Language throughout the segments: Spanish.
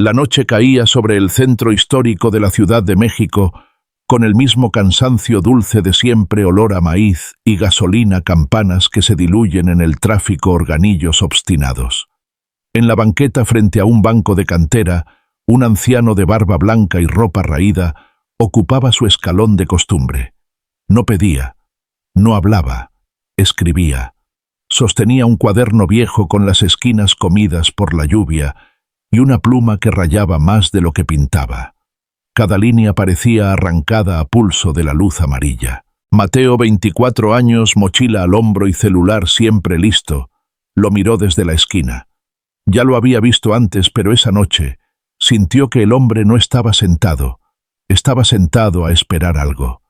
La noche caía sobre el centro histórico de la Ciudad de México, con el mismo cansancio dulce de siempre, olor a maíz y gasolina, campanas que se diluyen en el tráfico, organillos obstinados. En la banqueta frente a un banco de cantera, un anciano de barba blanca y ropa raída ocupaba su escalón de costumbre. No pedía, no hablaba, escribía. Sostenía un cuaderno viejo con las esquinas comidas por la lluvia y una pluma que rayaba más de lo que pintaba. Cada línea parecía arrancada a pulso de la luz amarilla. Mateo, 24 años, mochila al hombro y celular siempre listo, lo miró desde la esquina. Ya lo había visto antes, pero esa noche sintió que el hombre no estaba sentado a esperar algo.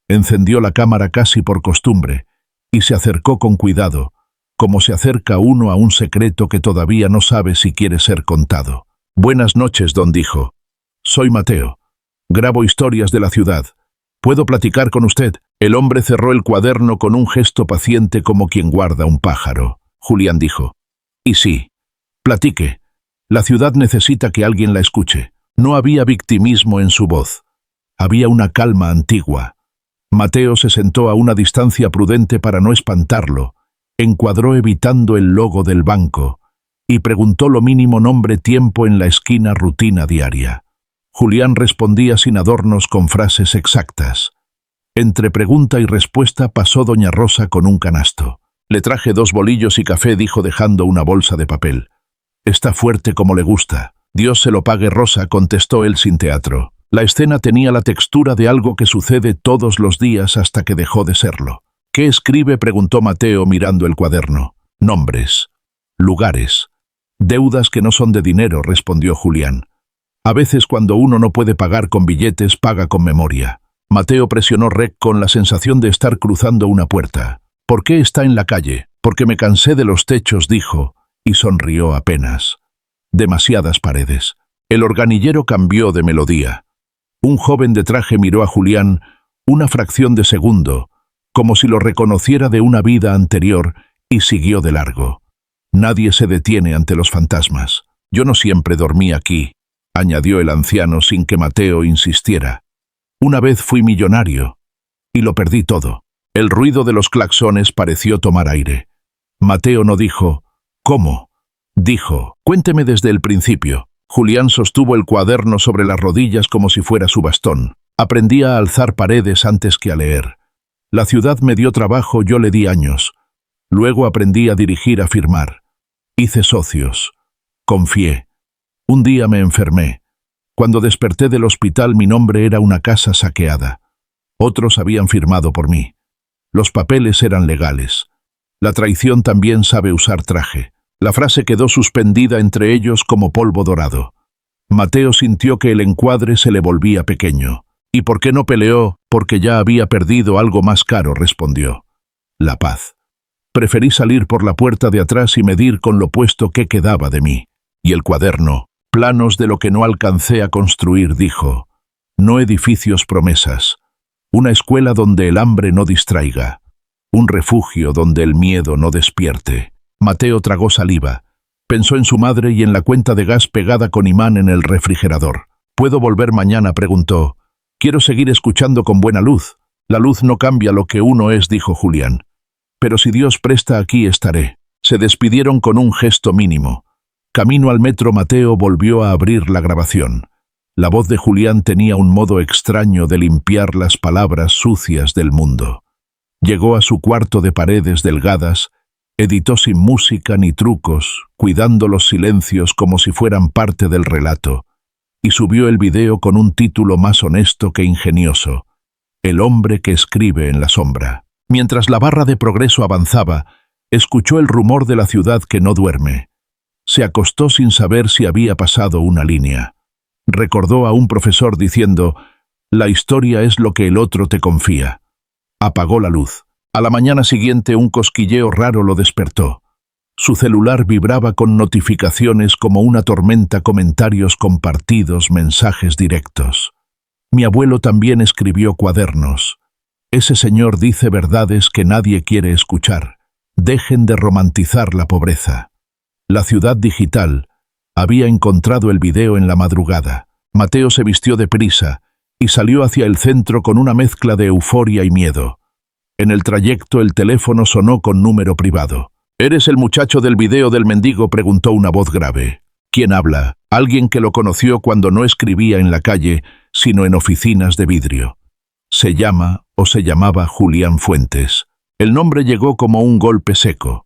Encendió la cámara casi por costumbre y se acercó con cuidado, como se acerca uno a un secreto que todavía no sabe si quiere ser contado. «Buenas noches, don», dijo. «Soy Mateo. Grabo historias de la ciudad. ¿Puedo platicar con usted?» El hombre cerró el cuaderno con un gesto paciente como quien guarda un pájaro. Julián dijo: «Y sí, platique. La ciudad necesita que alguien la escuche». No había victimismo en su voz. Había una calma antigua. Mateo se sentó a una distancia prudente para no espantarlo, encuadró evitando el logo del banco y preguntó lo mínimo: nombre, tiempo en la esquina, rutina diaria. Julián respondía sin adornos, con frases exactas. Entre pregunta y respuesta pasó doña Rosa con un canasto. «Le traje 2 bolillos y café», dijo dejando una bolsa de papel. «Está fuerte como le gusta». «Dios se lo pague, Rosa», contestó él sin teatro. La escena tenía la textura de algo que sucede todos los días hasta que dejó de serlo. «¿Qué escribe?», preguntó Mateo mirando el cuaderno. «Nombres, lugares, deudas que no son de dinero», respondió Julián. «A veces cuando uno no puede pagar con billetes, paga con memoria». Mateo presionó rec con la sensación de estar cruzando una puerta. «¿Por qué está en la calle?» «Porque me cansé de los techos», dijo, y sonrió apenas. «Demasiadas paredes». El organillero cambió de melodía. Un joven de traje miró a Julián una fracción de segundo, como si lo reconociera de una vida anterior, y siguió de largo. «Nadie se detiene ante los fantasmas. Yo no siempre dormí aquí», añadió el anciano sin que Mateo insistiera. «Una vez fui millonario, y lo perdí todo». El ruido de los claxones pareció tomar aire. Mateo no dijo: «¿Cómo?». Dijo: «Cuénteme desde el principio». Julián sostuvo el cuaderno sobre las rodillas como si fuera su bastón. «Aprendí a alzar paredes antes que a leer. La ciudad me dio trabajo, yo le di años. Luego aprendí a dirigir, a firmar. Hice socios. Confié. Un día me enfermé. Cuando desperté del hospital, mi nombre era una casa saqueada. Otros habían firmado por mí. Los papeles eran legales. La traición también sabe usar traje». La frase quedó suspendida entre ellos como polvo dorado. Mateo sintió que el encuadre se le volvía pequeño. «¿Y por qué no peleó?». «Porque ya había perdido algo más caro», respondió. «La paz. Preferí salir por la puerta de atrás y medir con lo puesto qué quedaba de mí». Y el cuaderno: «Planos de lo que no alcancé a construir», dijo. «No edificios, promesas. Una escuela donde el hambre no distraiga. Un refugio donde el miedo no despierte». Mateo tragó saliva. Pensó en su madre y en la cuenta de gas pegada con imán en el refrigerador. «¿Puedo volver mañana?», preguntó. «Quiero seguir escuchando con buena luz». «La luz no cambia lo que uno es», dijo Julián. «Pero si Dios presta, aquí estaré». Se despidieron con un gesto mínimo. Camino al metro, Mateo volvió a abrir la grabación. La voz de Julián tenía un modo extraño de limpiar las palabras sucias del mundo. Llegó a su cuarto de paredes delgadas. Editó sin música ni trucos, cuidando los silencios como si fueran parte del relato, y subió el video con un título más honesto que ingenioso: «El hombre que escribe en la sombra». Mientras la barra de progreso avanzaba, escuchó el rumor de la ciudad que no duerme. Se acostó sin saber si había pasado una línea. Recordó a un profesor diciendo: «La historia es lo que el otro te confía». Apagó la luz. A la mañana siguiente un cosquilleo raro lo despertó. Su celular vibraba con notificaciones como una tormenta, comentarios compartidos, mensajes directos. Mi abuelo también escribió cuadernos. Ese señor dice verdades que nadie quiere escuchar. Dejen de romantizar la pobreza. La ciudad digital Había encontrado el video en la madrugada. Mateo se vistió deprisa y salió hacia el centro con una mezcla de euforia y miedo. En el trayecto el teléfono sonó con número privado. «¿Eres el muchacho del video del mendigo?», preguntó una voz grave. «¿Quién habla?». Alguien que lo conoció cuando no escribía en la calle, sino en oficinas de vidrio. Se llamaba Julián Fuentes. El nombre llegó como un golpe seco.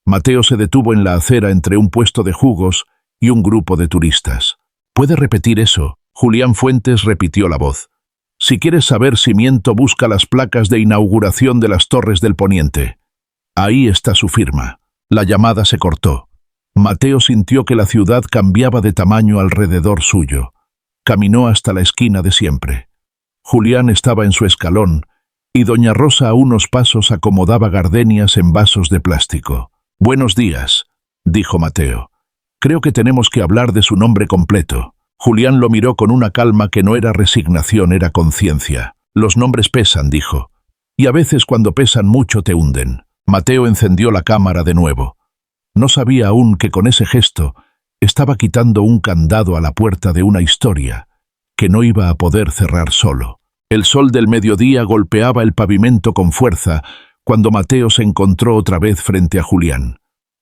Mateo se detuvo en la acera entre un puesto de jugos y un grupo de turistas. «¿Puede repetir eso?». Julián Fuentes repitió la voz. «Si quieres saber si miento, busca las placas de inauguración de las Torres del Poniente. Ahí está su firma». La llamada se cortó. Mateo sintió que la ciudad cambiaba de tamaño alrededor suyo. Caminó hasta la esquina de siempre. Julián estaba en su escalón y doña Rosa a unos pasos acomodaba gardenias en vasos de plástico. «Buenos días», dijo Mateo. «Creo que tenemos que hablar de su nombre completo». Julián lo miró con una calma que no era resignación, era conciencia. «Los nombres pesan», dijo. «Y a veces cuando pesan mucho te hunden». Mateo encendió la cámara de nuevo. No sabía aún que con ese gesto estaba quitando un candado a la puerta de una historia que no iba a poder cerrar solo. El sol del mediodía golpeaba el pavimento con fuerza cuando Mateo se encontró otra vez frente a Julián.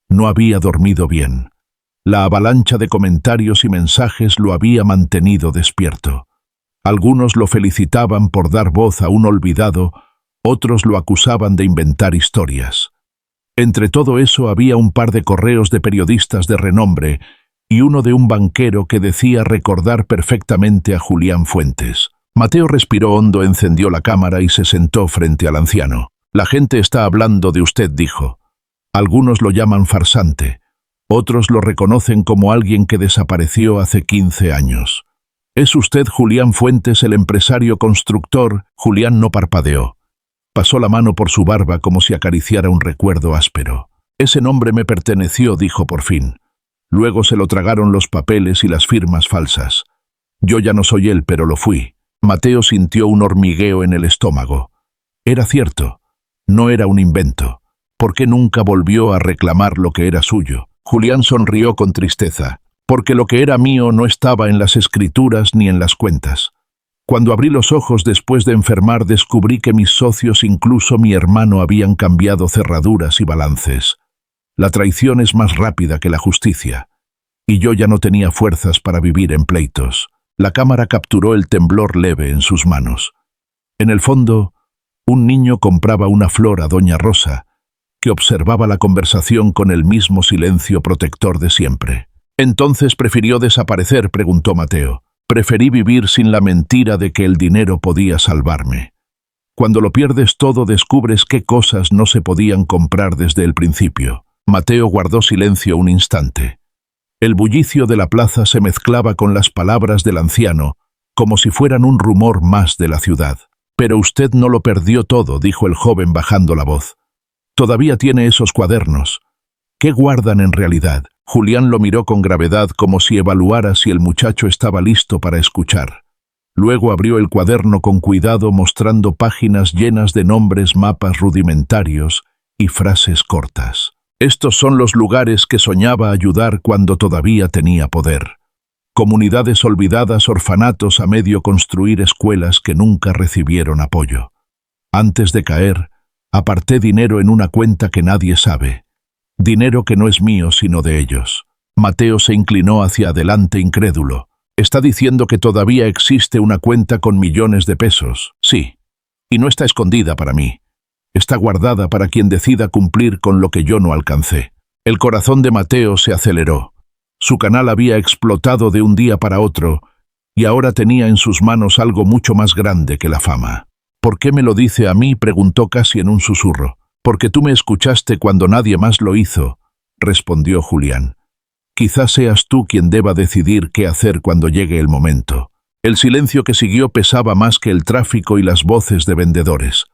No había dormido bien. La avalancha de comentarios y mensajes lo había mantenido despierto. Algunos lo felicitaban por dar voz a un olvidado, otros lo acusaban de inventar historias. Entre todo eso había un par de correos de periodistas de renombre y uno de un banquero que decía recordar perfectamente a Julián Fuentes. Mateo respiró hondo, encendió la cámara y se sentó frente al anciano. «La gente está hablando de usted», dijo. «Algunos lo llaman farsante. Otros lo reconocen como alguien que desapareció hace 15 años. ¿Es usted Julián Fuentes, el empresario constructor?». Julián no parpadeó. Pasó la mano por su barba como si acariciara un recuerdo áspero. «Ese nombre me perteneció», dijo por fin. «Luego se lo tragaron los papeles y las firmas falsas. Yo ya no soy él, pero lo fui». Mateo sintió un hormigueo en el estómago. Era cierto. No era un invento. ¿Por qué nunca volvió a reclamar lo que era suyo? Julián sonrió con tristeza. «Porque lo que era mío no estaba en las escrituras ni en las cuentas. Cuando abrí los ojos después de enfermar, descubrí que mis socios, incluso mi hermano, habían cambiado cerraduras y balances. La traición es más rápida que la justicia. Y yo ya no tenía fuerzas para vivir en pleitos». La cámara capturó el temblor leve en sus manos. En el fondo, un niño compraba una flor a doña Rosa, que observaba la conversación con el mismo silencio protector de siempre. «¿Entonces prefirió desaparecer?», preguntó Mateo. «Preferí vivir sin la mentira de que el dinero podía salvarme. Cuando lo pierdes todo, descubres qué cosas no se podían comprar desde el principio». Mateo guardó silencio un instante. El bullicio de la plaza se mezclaba con las palabras del anciano, como si fueran un rumor más de la ciudad. «Pero usted no lo perdió todo», dijo el joven bajando la voz. «Todavía tiene esos cuadernos. ¿Qué guardan en realidad?». Julián lo miró con gravedad, como si evaluara si el muchacho estaba listo para escuchar. Luego abrió el cuaderno con cuidado, mostrando páginas llenas de nombres, mapas rudimentarios y frases cortas. «Estos son los lugares que soñaba ayudar cuando todavía tenía poder. Comunidades olvidadas, orfanatos a medio construir, escuelas que nunca recibieron apoyo. Antes de caer, aparté dinero en una cuenta que nadie sabe. Dinero que no es mío, sino de ellos». Mateo se inclinó hacia adelante incrédulo. «¿Está diciendo que todavía existe una cuenta con millones de pesos?» «Sí. Y no está escondida para mí. Está guardada para quien decida cumplir con lo que yo no alcancé». El corazón de Mateo se aceleró. Su canal había explotado de un día para otro, y ahora tenía en sus manos algo mucho más grande que la fama. «¿Por qué me lo dice a mí?», preguntó casi en un susurro. «Porque tú me escuchaste cuando nadie más lo hizo», respondió Julián. «Quizás seas tú quien deba decidir qué hacer cuando llegue el momento». El silencio que siguió pesaba más que el tráfico y las voces de vendedores.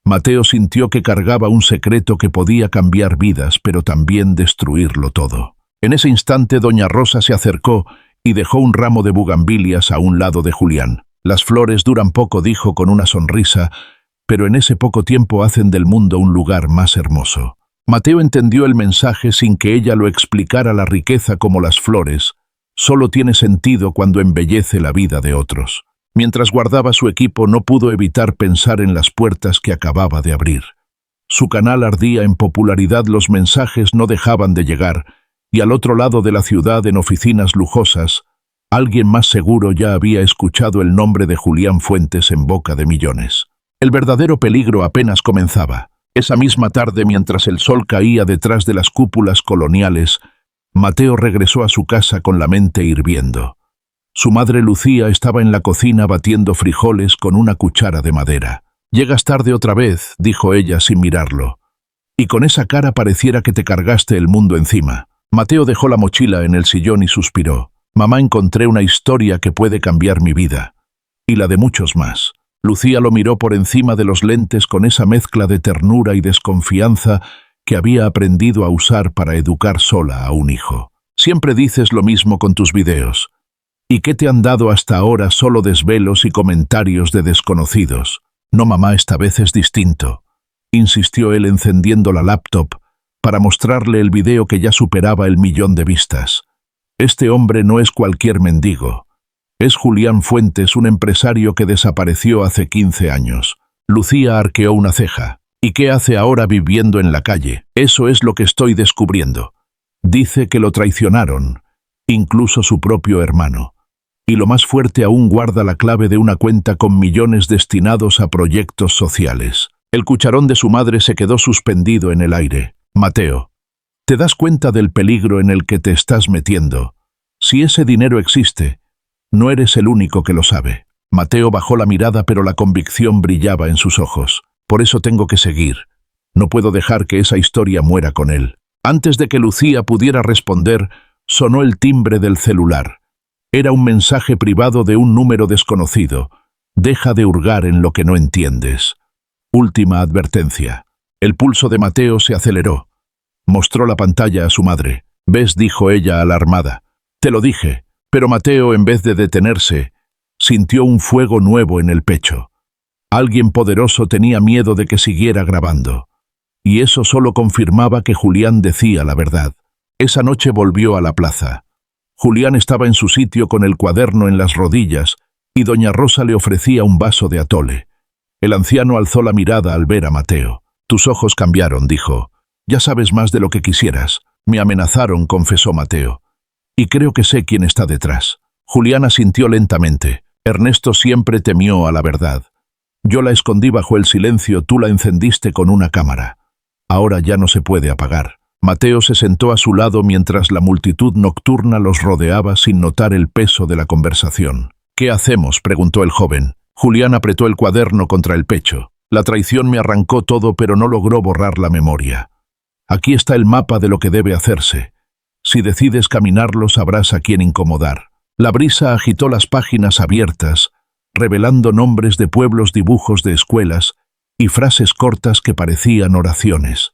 Mateo sintió que cargaba un secreto que podía cambiar vidas, pero también destruirlo todo. En ese instante doña Rosa se acercó y dejó un ramo de bugambilias a un lado de Julián. «Las flores duran poco», dijo con una sonrisa, «pero en ese poco tiempo hacen del mundo un lugar más hermoso». Mateo entendió el mensaje sin que ella lo explicara. La riqueza, como las flores, Solo tiene sentido cuando embellece la vida de otros. Mientras guardaba su equipo no pudo evitar pensar en las puertas que acababa de abrir. Su canal ardía en popularidad, los mensajes no dejaban de llegar, y al otro lado de la ciudad, en oficinas lujosas, alguien más seguro ya había escuchado el nombre de Julián Fuentes en boca de millones. El verdadero peligro apenas comenzaba. Esa misma tarde, mientras el sol caía detrás de las cúpulas coloniales, Mateo regresó a su casa con la mente hirviendo. Su madre Lucía estaba en la cocina batiendo frijoles con una cuchara de madera. «Llegas tarde otra vez», dijo ella sin mirarlo. «Y con esa cara pareciera que te cargaste el mundo encima». Mateo dejó la mochila en el sillón y suspiró. «Mamá, encontré una historia que puede cambiar mi vida. Y la de muchos más». Lucía lo miró por encima de los lentes con esa mezcla de ternura y desconfianza que había aprendido a usar para educar sola a un hijo. «Siempre dices lo mismo con tus videos. ¿Y qué te han dado hasta ahora? Solo desvelos y comentarios de desconocidos». «No, mamá, esta vez es distinto», insistió él encendiendo la laptop para mostrarle el video que ya superaba el 1.000.000 de vistas. «Este hombre no es cualquier mendigo. Es Julián Fuentes, un empresario que desapareció hace 15 años». Lucía arqueó una ceja. «¿Y qué hace ahora viviendo en la calle? Eso es lo que estoy descubriendo. Dice que lo traicionaron, incluso su propio hermano. Y lo más fuerte aún, guarda la clave de una cuenta con millones destinados a proyectos sociales». El cucharón de su madre se quedó suspendido en el aire. «Mateo, ¿te das cuenta del peligro en el que te estás metiendo? Si ese dinero existe, no eres el único que lo sabe». Mateo bajó la mirada, pero la convicción brillaba en sus ojos. «Por eso tengo que seguir. No puedo dejar que esa historia muera con él». Antes de que Lucía pudiera responder, sonó el timbre del celular. Era un mensaje privado de un número desconocido. «Deja de hurgar en lo que no entiendes. Última advertencia». El pulso de Mateo se aceleró. Mostró la pantalla a su madre. «¿Ves?», dijo ella alarmada. «Te lo dije». Pero Mateo, en vez de detenerse, sintió un fuego nuevo en el pecho. Alguien poderoso tenía miedo de que siguiera grabando. Y eso solo confirmaba que Julián decía la verdad. Esa noche volvió a la plaza. Julián estaba en su sitio con el cuaderno en las rodillas y doña Rosa le ofrecía un vaso de atole. El anciano alzó la mirada al ver a Mateo. «Tus ojos cambiaron», dijo. «Ya sabes más de lo que quisieras». «Me amenazaron», confesó Mateo. «Y creo que sé quién está detrás». Julián asintió lentamente. «Ernesto siempre temió a la verdad. Yo la escondí bajo el silencio, tú la encendiste con una cámara. Ahora ya no se puede apagar». Mateo se sentó a su lado mientras la multitud nocturna los rodeaba sin notar el peso de la conversación. «¿Qué hacemos?», preguntó el joven. Julián apretó el cuaderno contra el pecho. «La traición me arrancó todo, pero no logró borrar la memoria. Aquí está el mapa de lo que debe hacerse. Si decides caminarlo, sabrás a quién incomodar». La brisa agitó las páginas abiertas, revelando nombres de pueblos, dibujos de escuelas y frases cortas que parecían oraciones.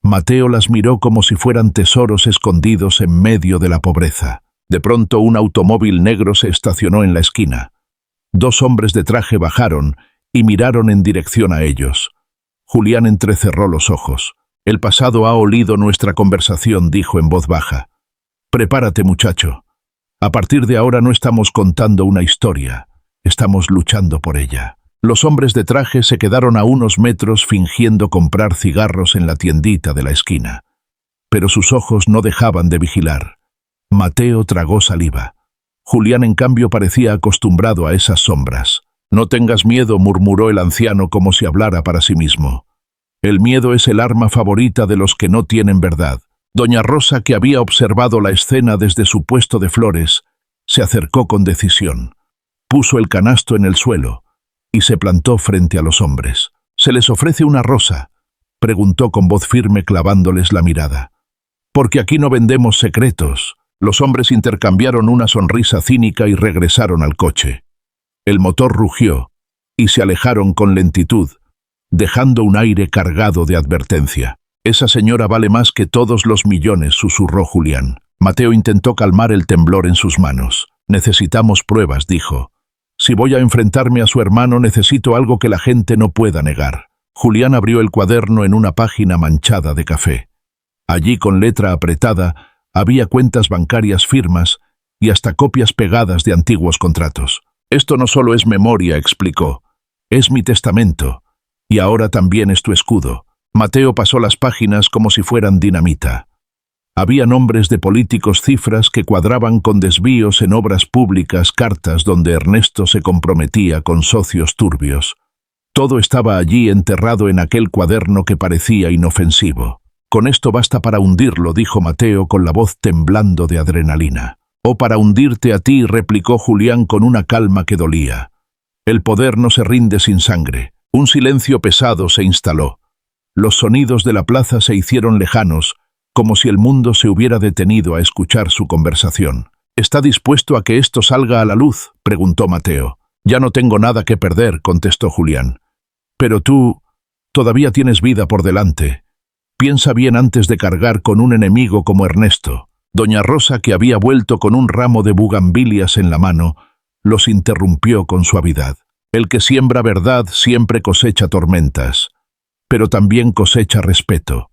Mateo las miró como si fueran tesoros escondidos en medio de la pobreza. De pronto un automóvil negro se estacionó en la esquina. 2 hombres de traje bajaron y miraron en dirección a ellos. Julián entrecerró los ojos. «El pasado ha olido nuestra conversación», dijo en voz baja. «Prepárate, muchacho. A partir de ahora no estamos contando una historia, estamos luchando por ella». Los hombres de traje se quedaron a unos metros fingiendo comprar cigarros en la tiendita de la esquina. Pero sus ojos no dejaban de vigilar. Mateo tragó saliva. Julián, en cambio, parecía acostumbrado a esas sombras. «No tengas miedo», murmuró el anciano como si hablara para sí mismo. «El miedo es el arma favorita de los que no tienen verdad». Doña Rosa, que había observado la escena desde su puesto de flores, se acercó con decisión. Puso el canasto en el suelo y se plantó frente a los hombres. «¿Se les ofrece una rosa?», preguntó con voz firme, clavándoles la mirada. «Porque aquí no vendemos secretos». Los hombres intercambiaron una sonrisa cínica y regresaron al coche. El motor rugió y se alejaron con lentitud, dejando un aire cargado de advertencia. «Esa señora vale más que todos los millones», susurró Julián. Mateo intentó calmar el temblor en sus manos. «Necesitamos pruebas», dijo. «Si voy a enfrentarme a su hermano, necesito algo que la gente no pueda negar». Julián abrió el cuaderno en una página manchada de café. Allí, con letra apretada, había cuentas bancarias, firmas y hasta copias pegadas de antiguos contratos. Esto no solo es memoria, explicó. Es mi testamento, y ahora también es tu escudo. Mateo pasó las páginas como si fueran dinamita. Había nombres de políticos, cifras que cuadraban con desvíos en obras públicas, cartas donde Ernesto se comprometía con socios turbios. Todo estaba allí enterrado en aquel cuaderno que parecía inofensivo. Con esto basta para hundirlo, dijo Mateo con la voz temblando de adrenalina. O para hundirte a ti, replicó Julián con una calma que dolía. El poder no se rinde sin sangre. Un silencio pesado se instaló. Los sonidos de la plaza se hicieron lejanos, como si el mundo se hubiera detenido a escuchar su conversación. ¿Está dispuesto a que esto salga a la luz?, preguntó Mateo. Ya no tengo nada que perder, contestó Julián. Pero tú todavía tienes vida por delante. Piensa bien antes de cargar con un enemigo como Ernesto. Doña Rosa, que había vuelto con un ramo de bugambilias en la mano, los interrumpió con suavidad. El que siembra verdad siempre cosecha tormentas, pero también cosecha respeto.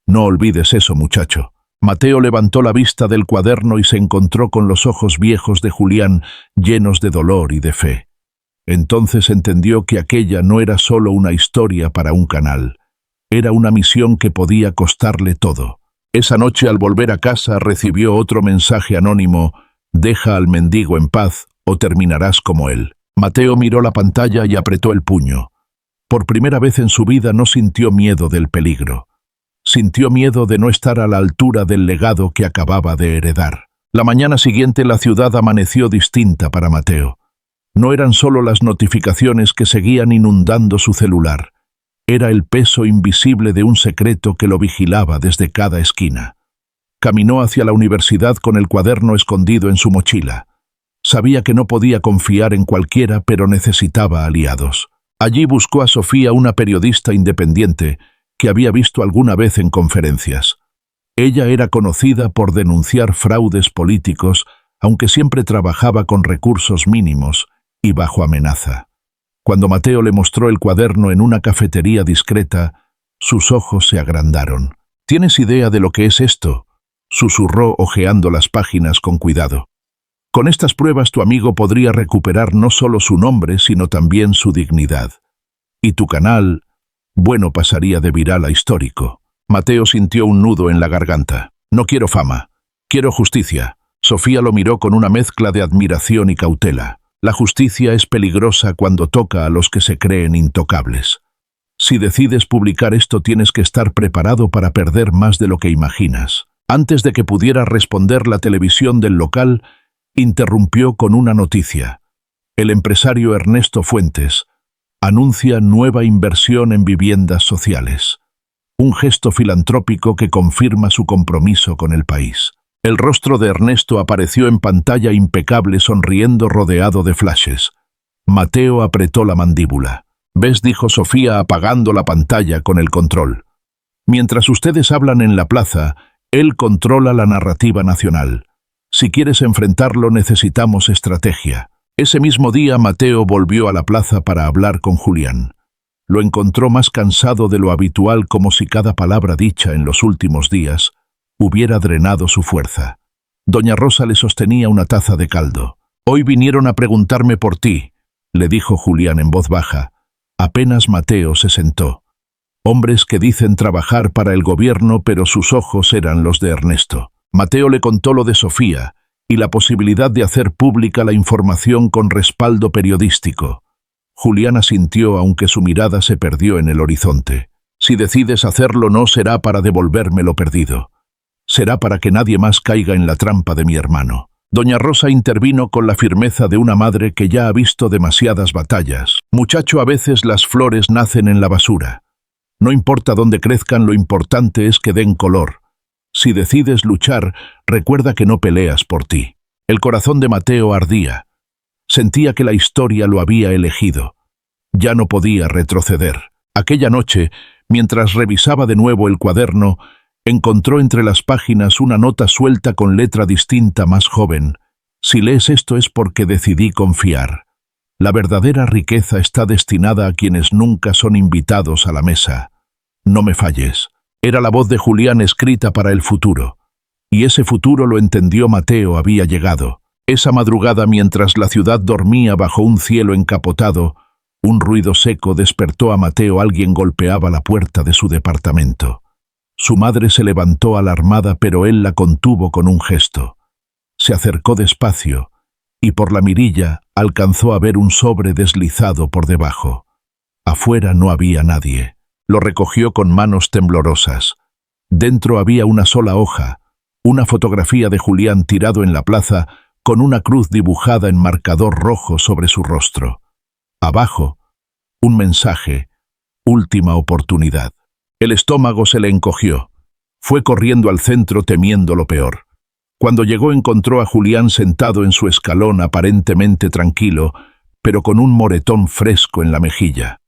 No olvides eso, muchacho. Mateo levantó la vista del cuaderno y se encontró con los ojos viejos de Julián, llenos de dolor y de fe. Entonces entendió que aquella no era solo una historia para un canal. Era una misión que podía costarle todo. Esa noche, al volver a casa, recibió otro mensaje anónimo: «Deja al mendigo en paz o terminarás como él». Mateo miró la pantalla y apretó el puño. Por primera vez en su vida no sintió miedo del peligro. Sintió miedo de no estar a la altura del legado que acababa de heredar. La mañana siguiente la ciudad amaneció distinta para Mateo. No eran solo las notificaciones que seguían inundando su celular. Era el peso invisible de un secreto que lo vigilaba desde cada esquina. Caminó hacia la universidad con el cuaderno escondido en su mochila. Sabía que no podía confiar en cualquiera, pero necesitaba aliados. Allí buscó a Sofía, una periodista independiente que había visto alguna vez en conferencias. Ella era conocida por denunciar fraudes políticos, aunque siempre trabajaba con recursos mínimos y bajo amenaza. Cuando Mateo le mostró el cuaderno en una cafetería discreta, sus ojos se agrandaron. «¿Tienes idea de lo que es esto?», susurró hojeando las páginas con cuidado. «Con estas pruebas tu amigo podría recuperar no solo su nombre, sino también su dignidad. Y tu canal, bueno, pasaría de viral a histórico». Mateo sintió un nudo en la garganta. «No quiero fama, quiero justicia». Sofía lo miró con una mezcla de admiración y cautela. «La justicia es peligrosa cuando toca a los que se creen intocables. Si decides publicar esto, tienes que estar preparado para perder más de lo que imaginas». Antes de que pudiera responder, la televisión del local interrumpió con una noticia. El empresario Ernesto Fuentes anuncia nueva inversión en viviendas sociales. Un gesto filantrópico que confirma su compromiso con el país. El rostro de Ernesto apareció en pantalla impecable, sonriendo, rodeado de flashes. Mateo apretó la mandíbula. «¿Ves?», dijo Sofía apagando la pantalla con el control. «Mientras ustedes hablan en la plaza, él controla la narrativa nacional. Si quieres enfrentarlo, necesitamos estrategia». Ese mismo día, Mateo volvió a la plaza para hablar con Julián. Lo encontró más cansado de lo habitual, como si cada palabra dicha en los últimos días hubiera drenado su fuerza. Doña Rosa le sostenía una taza de caldo. «Hoy vinieron a preguntarme por ti», le dijo Julián en voz baja. Apenas Mateo se sentó. Hombres que dicen trabajar para el gobierno, pero sus ojos eran los de Ernesto. Mateo le contó lo de Sofía y la posibilidad de hacer pública la información con respaldo periodístico. Julián asintió, aunque su mirada se perdió en el horizonte. «Si decides hacerlo, no será para devolverme lo perdido. Será para que nadie más caiga en la trampa de mi hermano». Doña Rosa intervino con la firmeza de una madre que ya ha visto demasiadas batallas. «Muchacho, a veces las flores nacen en la basura. No importa dónde crezcan, lo importante es que den color. Si decides luchar, recuerda que no peleas por ti». El corazón de Mateo ardía. Sentía que la historia lo había elegido. Ya no podía retroceder. Aquella noche, mientras revisaba de nuevo el cuaderno, encontró entre las páginas una nota suelta con letra distinta, más joven. «Si lees esto es porque decidí confiar. La verdadera riqueza está destinada a quienes nunca son invitados a la mesa. No me falles». Era la voz de Julián escrita para el futuro. Y ese futuro, lo entendió Mateo, había llegado. Esa madrugada, mientras la ciudad dormía bajo un cielo encapotado, un ruido seco despertó a Mateo. Alguien golpeaba la puerta de su departamento. Su madre se levantó alarmada, pero él la contuvo con un gesto. Se acercó despacio y por la mirilla alcanzó a ver un sobre deslizado por debajo. Afuera no había nadie. Lo recogió con manos temblorosas. Dentro había una sola hoja, una fotografía de Julián tirado en la plaza con una cruz dibujada en marcador rojo sobre su rostro. Abajo, un mensaje: última oportunidad. El estómago se le encogió. Fue corriendo al centro temiendo lo peor. Cuando llegó encontró a Julián sentado en su escalón aparentemente tranquilo, pero con un moretón fresco en la mejilla.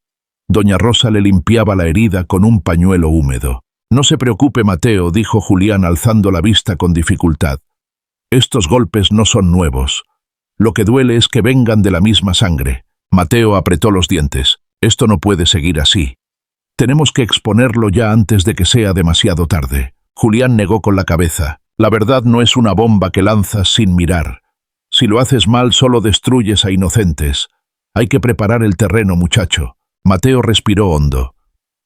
Doña Rosa le limpiaba la herida con un pañuelo húmedo. «No se preocupe, Mateo», dijo Julián alzando la vista con dificultad. «Estos golpes no son nuevos. Lo que duele es que vengan de la misma sangre». Mateo apretó los dientes. «Esto no puede seguir así. Tenemos que exponerlo ya antes de que sea demasiado tarde». Julián negó con la cabeza. «La verdad no es una bomba que lanzas sin mirar. Si lo haces mal, solo destruyes a inocentes. Hay que preparar el terreno, muchacho». Mateo respiró hondo.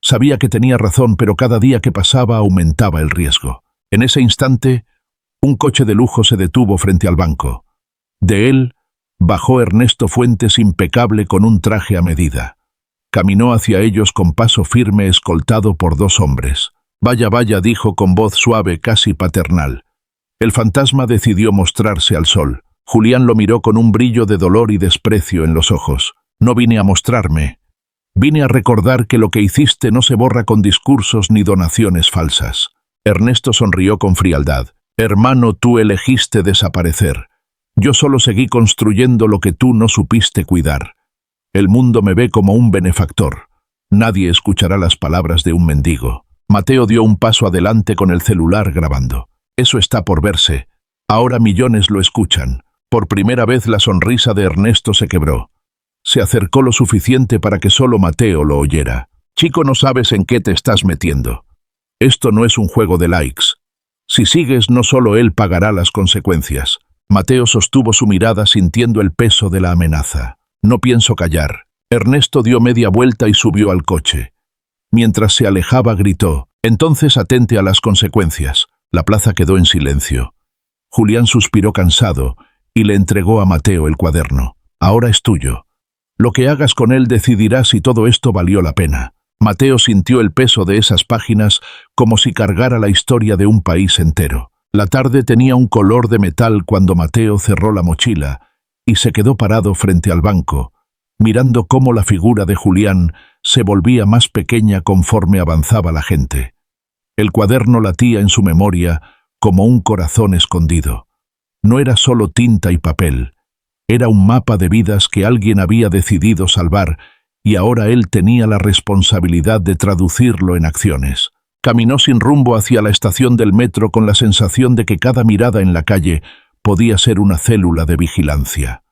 Sabía que tenía razón, pero cada día que pasaba aumentaba el riesgo. En ese instante, un coche de lujo se detuvo frente al banco. De él bajó Ernesto Fuentes, impecable, con un traje a medida. Caminó hacia ellos con paso firme, escoltado por dos hombres. «Vaya, vaya», dijo con voz suave, casi paternal. El fantasma decidió mostrarse al sol. Julián lo miró con un brillo de dolor y desprecio en los ojos. «No vine a mostrarme. Vine a recordar que lo que hiciste no se borra con discursos ni donaciones falsas». Ernesto sonrió con frialdad. «Hermano, tú elegiste desaparecer. Yo solo seguí construyendo lo que tú no supiste cuidar. El mundo me ve como un benefactor. Nadie escuchará las palabras de un mendigo». Mateo dio un paso adelante con el celular grabando. «Eso está por verse. Ahora millones lo escuchan». Por primera vez la sonrisa de Ernesto se quebró. Se acercó lo suficiente para que solo Mateo lo oyera. «Chico, no sabes en qué te estás metiendo. Esto no es un juego de likes. Si sigues, no solo él pagará las consecuencias». Mateo sostuvo su mirada sintiendo el peso de la amenaza. «No pienso callar». Ernesto dio media vuelta y subió al coche. Mientras se alejaba, gritó: «Entonces atente a las consecuencias». La plaza quedó en silencio. Julián suspiró cansado y le entregó a Mateo el cuaderno. «Ahora es tuyo. Lo que hagas con él decidirá si todo esto valió la pena». Mateo sintió el peso de esas páginas como si cargara la historia de un país entero. La tarde tenía un color de metal cuando Mateo cerró la mochila y se quedó parado frente al banco, mirando cómo la figura de Julián se volvía más pequeña conforme avanzaba la gente. El cuaderno latía en su memoria como un corazón escondido. No era solo tinta y papel, era un mapa de vidas que alguien había decidido salvar, y ahora él tenía la responsabilidad de traducirlo en acciones. Caminó sin rumbo hacia la estación del metro con la sensación de que cada mirada en la calle podía ser una célula de vigilancia.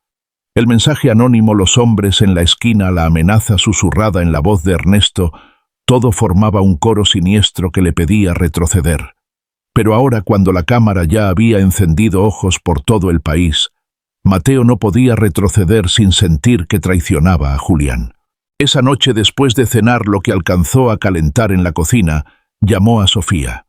El mensaje anónimo, los hombres en la esquina, la amenaza susurrada en la voz de Ernesto, todo formaba un coro siniestro que le pedía retroceder. Pero ahora, cuando la cámara ya había encendido ojos por todo el país, Mateo no podía retroceder sin sentir que traicionaba a Julián. Esa noche, después de cenar lo que alcanzó a calentar en la cocina, llamó a Sofía.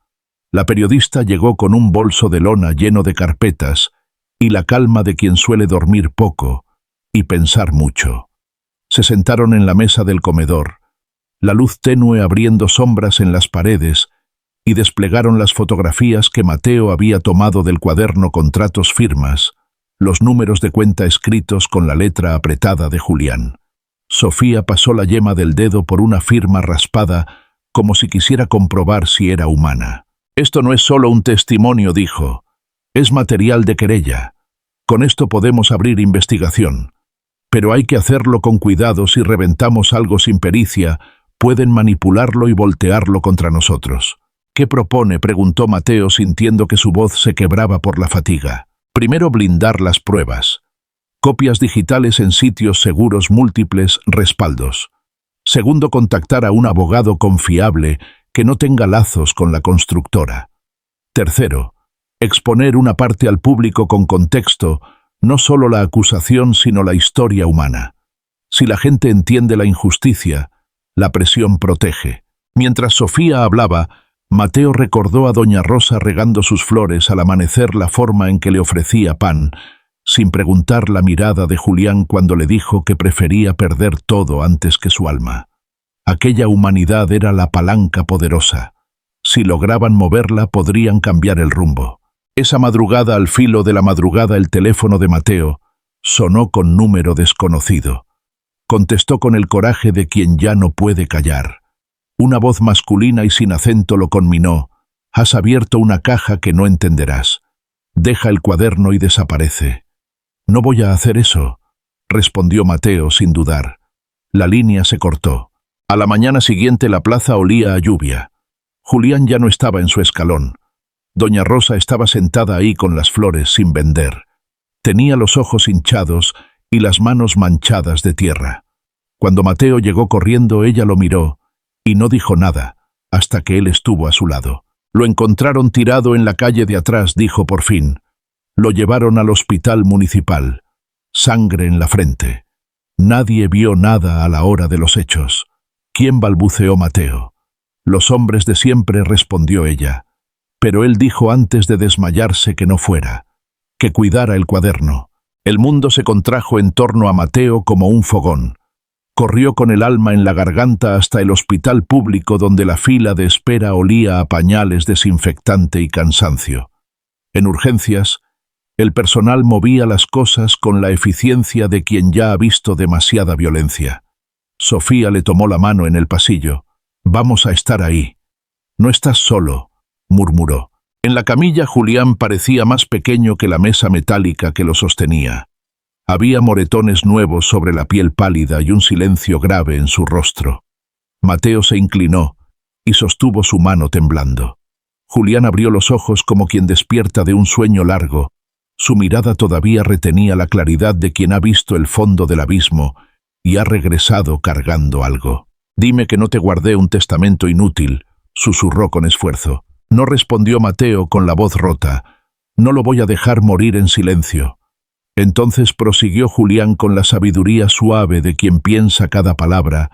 La periodista llegó con un bolso de lona lleno de carpetas y la calma de quien suele dormir poco y pensar mucho. Se sentaron en la mesa del comedor, la luz tenue abriendo sombras en las paredes, y desplegaron las fotografías que Mateo había tomado del cuaderno con tratos, firmas, los números de cuenta escritos con la letra apretada de Julián. Sofía pasó la yema del dedo por una firma raspada, como si quisiera comprobar si era humana. «Esto no es solo un testimonio», dijo. «Es material de querella. Con esto podemos abrir investigación. Pero hay que hacerlo con cuidado. Si reventamos algo sin pericia, pueden manipularlo y voltearlo contra nosotros». «¿Qué propone?», preguntó Mateo, sintiendo que su voz se quebraba por la fatiga. «Primero, blindar las pruebas. Copias digitales en sitios seguros, múltiples respaldos. Segundo, contactar a un abogado confiable que no tenga lazos con la constructora. Tercero, exponer una parte al público con contexto, no solo la acusación, sino la historia humana. Si la gente entiende la injusticia, la presión protege. Mientras Sofía hablaba, Mateo recordó a doña Rosa regando sus flores al amanecer, la forma en que le ofrecía pan, sin preguntar la mirada de Julián cuando le dijo que prefería perder todo antes que su alma. Aquella humanidad era la palanca poderosa. Si lograban moverla, podrían cambiar el rumbo. Esa madrugada, al filo de la madrugada, el teléfono de Mateo sonó con número desconocido. Contestó con el coraje de quien ya no puede callar. Una voz masculina y sin acento lo conminó: «Has abierto una caja que no entenderás. Deja el cuaderno y desaparece». «No voy a hacer eso», respondió Mateo sin dudar. La línea se cortó. A la mañana siguiente la plaza olía a lluvia. Julián ya no estaba en su escalón. Doña Rosa estaba sentada ahí con las flores sin vender. Tenía los ojos hinchados y las manos manchadas de tierra. Cuando Mateo llegó corriendo, ella lo miró y no dijo nada hasta que él estuvo a su lado. «Lo encontraron tirado en la calle de atrás», dijo por fin. «Lo llevaron al hospital municipal. Sangre en la frente. Nadie vio nada a la hora de los hechos». «¿Quién?», balbuceó Mateo. «Los hombres de siempre», respondió ella. Pero él dijo antes de desmayarse que no fuera, que cuidara el cuaderno. El mundo se contrajo en torno a Mateo como un fogón. Corrió con el alma en la garganta hasta el hospital público, donde la fila de espera olía a pañales, desinfectante y cansancio. En urgencias, el personal movía las cosas con la eficiencia de quien ya ha visto demasiada violencia. Sofía le tomó la mano en el pasillo. «Vamos a estar ahí». «No estás solo», murmuró. En la camilla, Julián parecía más pequeño que la mesa metálica que lo sostenía. Había moretones nuevos sobre la piel pálida y un silencio grave en su rostro. Mateo se inclinó y sostuvo su mano temblando. Julián abrió los ojos como quien despierta de un sueño largo. Su mirada todavía retenía la claridad de quien ha visto el fondo del abismo y ha regresado cargando algo. «Dime que no te guardé un testamento inútil», susurró con esfuerzo. No respondió Mateo con la voz rota. «No lo voy a dejar morir en silencio». Entonces prosiguió Julián con la sabiduría suave de quien piensa cada palabra: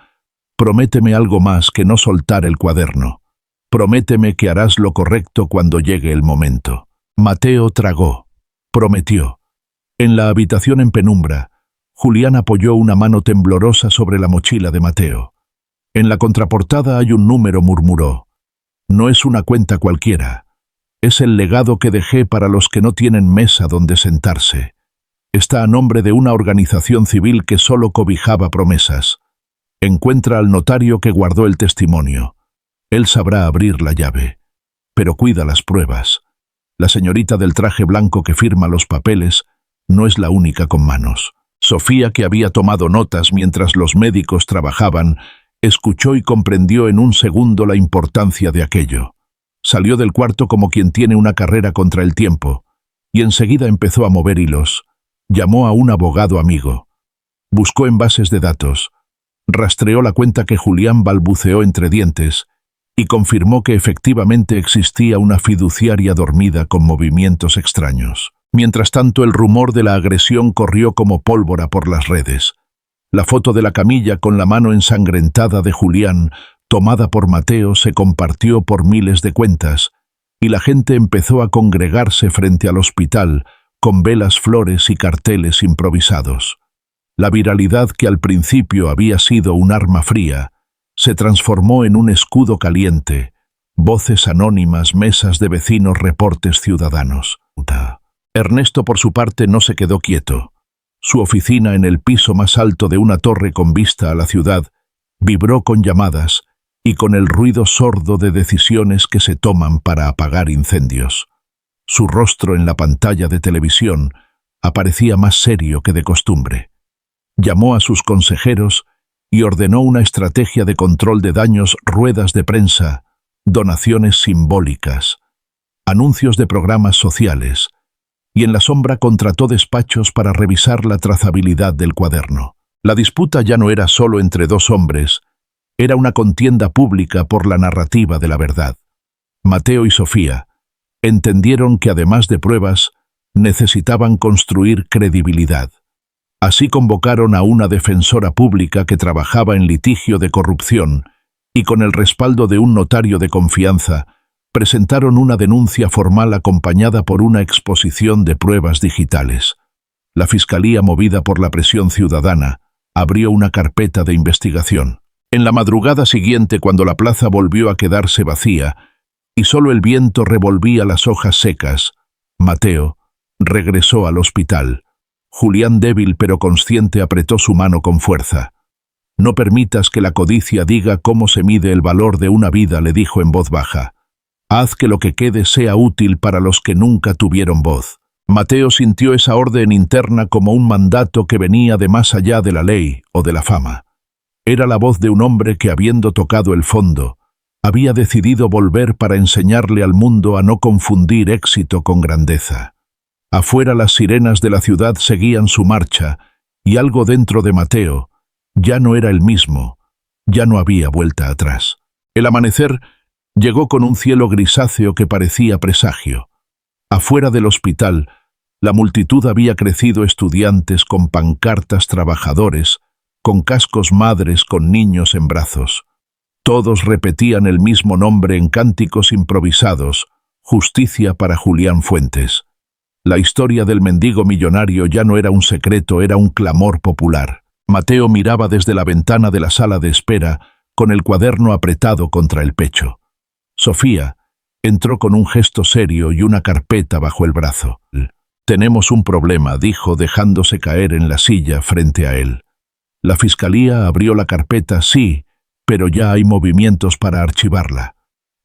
«Prométeme algo más que no soltar el cuaderno. Prométeme que harás lo correcto cuando llegue el momento». Mateo tragó. Prometió. En la habitación en penumbra, Julián apoyó una mano temblorosa sobre la mochila de Mateo. «En la contraportada hay un número», murmuró. «No es una cuenta cualquiera. Es el legado que dejé para los que no tienen mesa donde sentarse. Está a nombre de una organización civil que solo cobijaba promesas. Encuentra al notario que guardó el testimonio. Él sabrá abrir la llave. Pero cuida las pruebas. La señorita del traje blanco que firma los papeles no es la única con manos». Sofía, que había tomado notas mientras los médicos trabajaban, escuchó y comprendió en un segundo la importancia de aquello. Salió del cuarto como quien tiene una carrera contra el tiempo, y enseguida empezó a mover hilos. Llamó a un abogado amigo. Buscó en bases de datos. Rastreó la cuenta que Julián balbuceó entre dientes y confirmó que efectivamente existía una fiduciaria dormida con movimientos extraños. Mientras tanto, el rumor de la agresión corrió como pólvora por las redes. La foto de la camilla con la mano ensangrentada de Julián, tomada por Mateo, se compartió por miles de cuentas, y la gente empezó a congregarse frente al hospital, con velas, flores y carteles improvisados. La viralidad, que al principio había sido un arma fría, se transformó en un escudo caliente. Voces anónimas, mesas de vecinos, reportes ciudadanos. Ernesto, por su parte, no se quedó quieto. Su oficina, en el piso más alto de una torre con vista a la ciudad, vibró con llamadas y con el ruido sordo de decisiones que se toman para apagar incendios. Su rostro en la pantalla de televisión aparecía más serio que de costumbre. Llamó a sus consejeros y ordenó una estrategia de control de daños, ruedas de prensa, donaciones simbólicas, anuncios de programas sociales, y en la sombra contrató despachos para revisar la trazabilidad del cuaderno. La disputa ya no era solo entre dos hombres, era una contienda pública por la narrativa de la verdad. Mateo y Sofía entendieron que, además de pruebas, Necesitaban construir credibilidad. Así convocaron a una defensora pública que trabajaba en litigio de corrupción y con el respaldo de un notario de confianza, presentaron una denuncia formal acompañada por una exposición de pruebas digitales. La Fiscalía, movida por la presión ciudadana, abrió una carpeta de investigación. En la madrugada siguiente, cuando la plaza volvió a quedarse vacía y solo el viento revolvía las hojas secas, Mateo regresó al hospital. Julián, débil pero consciente, apretó su mano con fuerza. «No permitas que la codicia diga cómo se mide el valor de una vida», le dijo en voz baja. «Haz que lo que quede sea útil para los que nunca tuvieron voz». Mateo sintió esa orden interna como un mandato que venía de más allá de la ley o de la fama. Era la voz de un hombre que, habiendo tocado el fondo, había decidido volver para enseñarle al mundo a no confundir éxito con grandeza. Afuera las sirenas de la ciudad seguían su marcha, y algo dentro de Mateo ya no era el mismo, ya no había vuelta atrás. El amanecer llegó con un cielo grisáceo que parecía presagio. Afuera del hospital, la multitud había crecido: estudiantes con pancartas, trabajadores, con cascos, madres con niños en brazos. Todos repetían el mismo nombre en cánticos improvisados: justicia para Julián Fuentes. La historia del mendigo millonario ya no era un secreto, era un clamor popular. Mateo miraba desde la ventana de la sala de espera, con el cuaderno apretado contra el pecho. Sofía entró con un gesto serio y una carpeta bajo el brazo. «Tenemos un problema», dijo, dejándose caer en la silla frente a él. La Fiscalía abrió la carpeta. «Sí, pero ya hay movimientos para archivarla.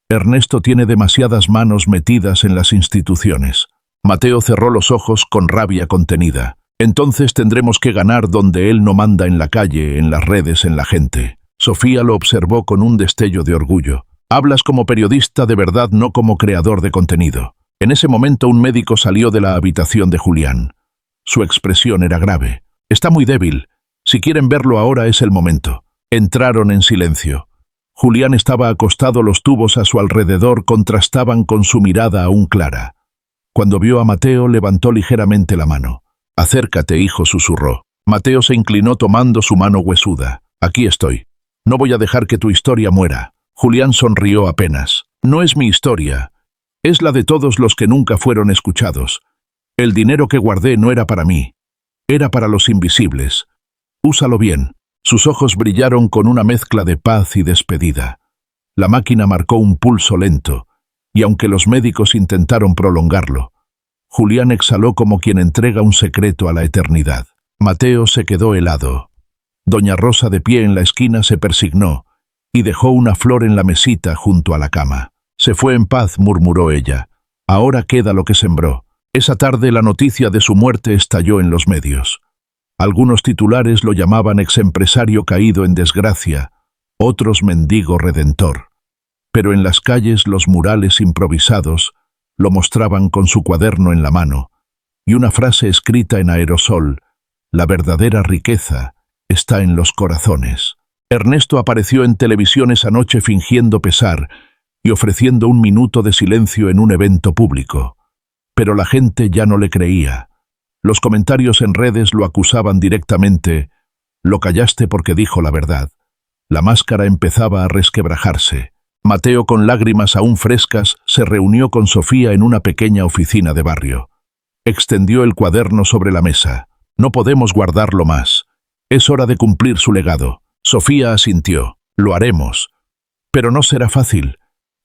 Ernesto tiene demasiadas manos metidas en las instituciones». Mateo cerró los ojos con rabia contenida. «Entonces tendremos que ganar donde él no manda, en la calle, en las redes, en la gente». Sofía lo observó con un destello de orgullo. «Hablas como periodista de verdad, no como creador de contenido». En ese momento un médico salió de la habitación de Julián. Su expresión era grave. «Está muy débil. Si quieren verlo ahora es el momento». Entraron en silencio. Julián estaba acostado, los tubos a su alrededor contrastaban con su mirada aún clara. Cuando vio a Mateo, levantó ligeramente la mano. «Acércate, hijo», susurró. Mateo se inclinó tomando su mano huesuda. «Aquí estoy. No voy a dejar que tu historia muera». Julián sonrió apenas. «No es mi historia. Es la de todos los que nunca fueron escuchados. El dinero que guardé no era para mí. Era para los invisibles. Úsalo bien». Sus ojos brillaron con una mezcla de paz y despedida. La máquina marcó un pulso lento, y aunque los médicos intentaron prolongarlo, Julián exhaló como quien entrega un secreto a la eternidad. Mateo se quedó helado. Doña Rosa, de pie en la esquina, se persignó y dejó una flor en la mesita junto a la cama. «Se fue en paz», murmuró ella. «Ahora queda lo que sembró». Esa tarde la noticia de su muerte estalló en los medios. Algunos titulares lo llamaban exempresario caído en desgracia, otros mendigo redentor. Pero en las calles los murales improvisados lo mostraban con su cuaderno en la mano y una frase escrita en aerosol: «La verdadera riqueza está en los corazones». Ernesto apareció en televisión esa noche fingiendo pesar y ofreciendo un minuto de silencio en un evento público. Pero la gente ya no le creía. Los comentarios en redes lo acusaban directamente: «Lo callaste porque dijo la verdad». La máscara empezaba a resquebrajarse. Mateo, con lágrimas aún frescas, se reunió con Sofía en una pequeña oficina de barrio. Extendió el cuaderno sobre la mesa. «No podemos guardarlo más. Es hora de cumplir su legado». Sofía asintió. «Lo haremos. Pero no será fácil.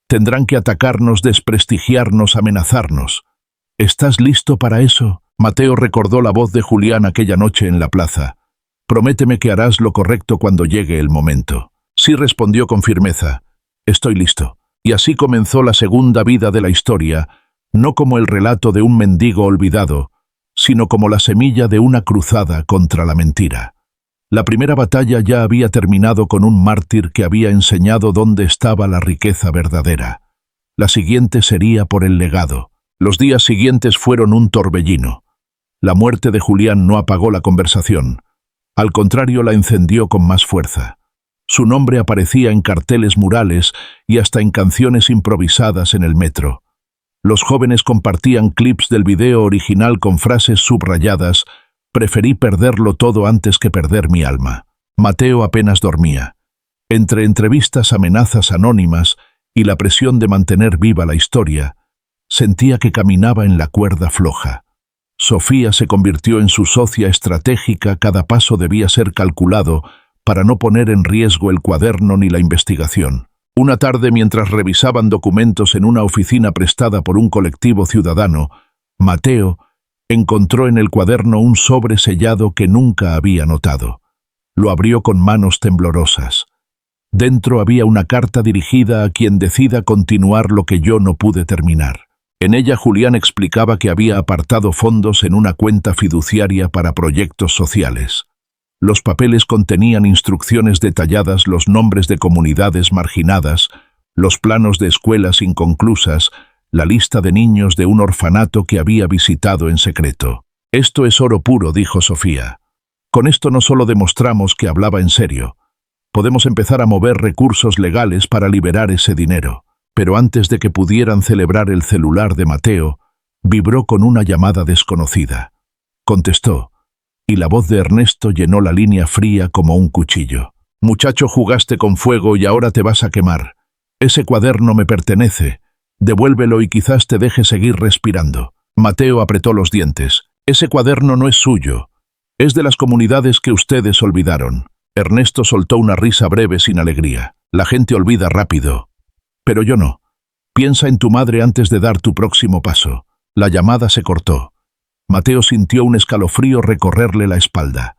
Tendrán que atacarnos, desprestigiarnos, amenazarnos. ¿Estás listo para eso?». Mateo recordó la voz de Julián aquella noche en la plaza. «Prométeme que harás lo correcto cuando llegue el momento». «Sí», respondió con firmeza. «Estoy listo». Y así comenzó la segunda vida de la historia, no como el relato de un mendigo olvidado, sino como la semilla de una cruzada contra la mentira. La primera batalla ya había terminado con un mártir que había enseñado dónde estaba la riqueza verdadera. La siguiente sería por el legado. Los días siguientes fueron un torbellino. La muerte de Julián no apagó la conversación. Al contrario, la encendió con más fuerza. Su nombre aparecía en carteles, murales y hasta en canciones improvisadas en el metro. Los jóvenes compartían clips del video original con frases subrayadas: «Preferí perderlo todo antes que perder mi alma». Mateo apenas dormía. Entre entrevistas, amenazas anónimas y la presión de mantener viva la historia, sentía que caminaba en la cuerda floja. Sofía se convirtió en su socia estratégica, cada paso debía ser calculado para no poner en riesgo el cuaderno ni la investigación. Una tarde, mientras revisaban documentos en una oficina prestada por un colectivo ciudadano, Mateo encontró en el cuaderno un sobre sellado que nunca había notado. Lo abrió con manos temblorosas. Dentro había una carta dirigida a quien decida continuar lo que yo no pude terminar. En ella Julián explicaba que había apartado fondos en una cuenta fiduciaria para proyectos sociales. Los papeles contenían instrucciones detalladas, los nombres de comunidades marginadas, los planos de escuelas inconclusas, la lista de niños de un orfanato que había visitado en secreto. «Esto es oro puro», dijo Sofía. «Con esto no solo demostramos que hablaba en serio. Podemos empezar a mover recursos legales para liberar ese dinero». Pero antes de que pudieran celebrar, el celular de Mateo vibró con una llamada desconocida. Contestó, y la voz de Ernesto llenó la línea fría como un cuchillo. «Muchacho, jugaste con fuego y ahora te vas a quemar. Ese cuaderno me pertenece. Devuélvelo y quizás te deje seguir respirando». Mateo apretó los dientes. «Ese cuaderno no es suyo. Es de las comunidades que ustedes olvidaron». Ernesto soltó una risa breve sin alegría. «La gente olvida rápido. Pero yo no. Piensa en tu madre antes de dar tu próximo paso». La llamada se cortó. Mateo sintió un escalofrío recorrerle la espalda.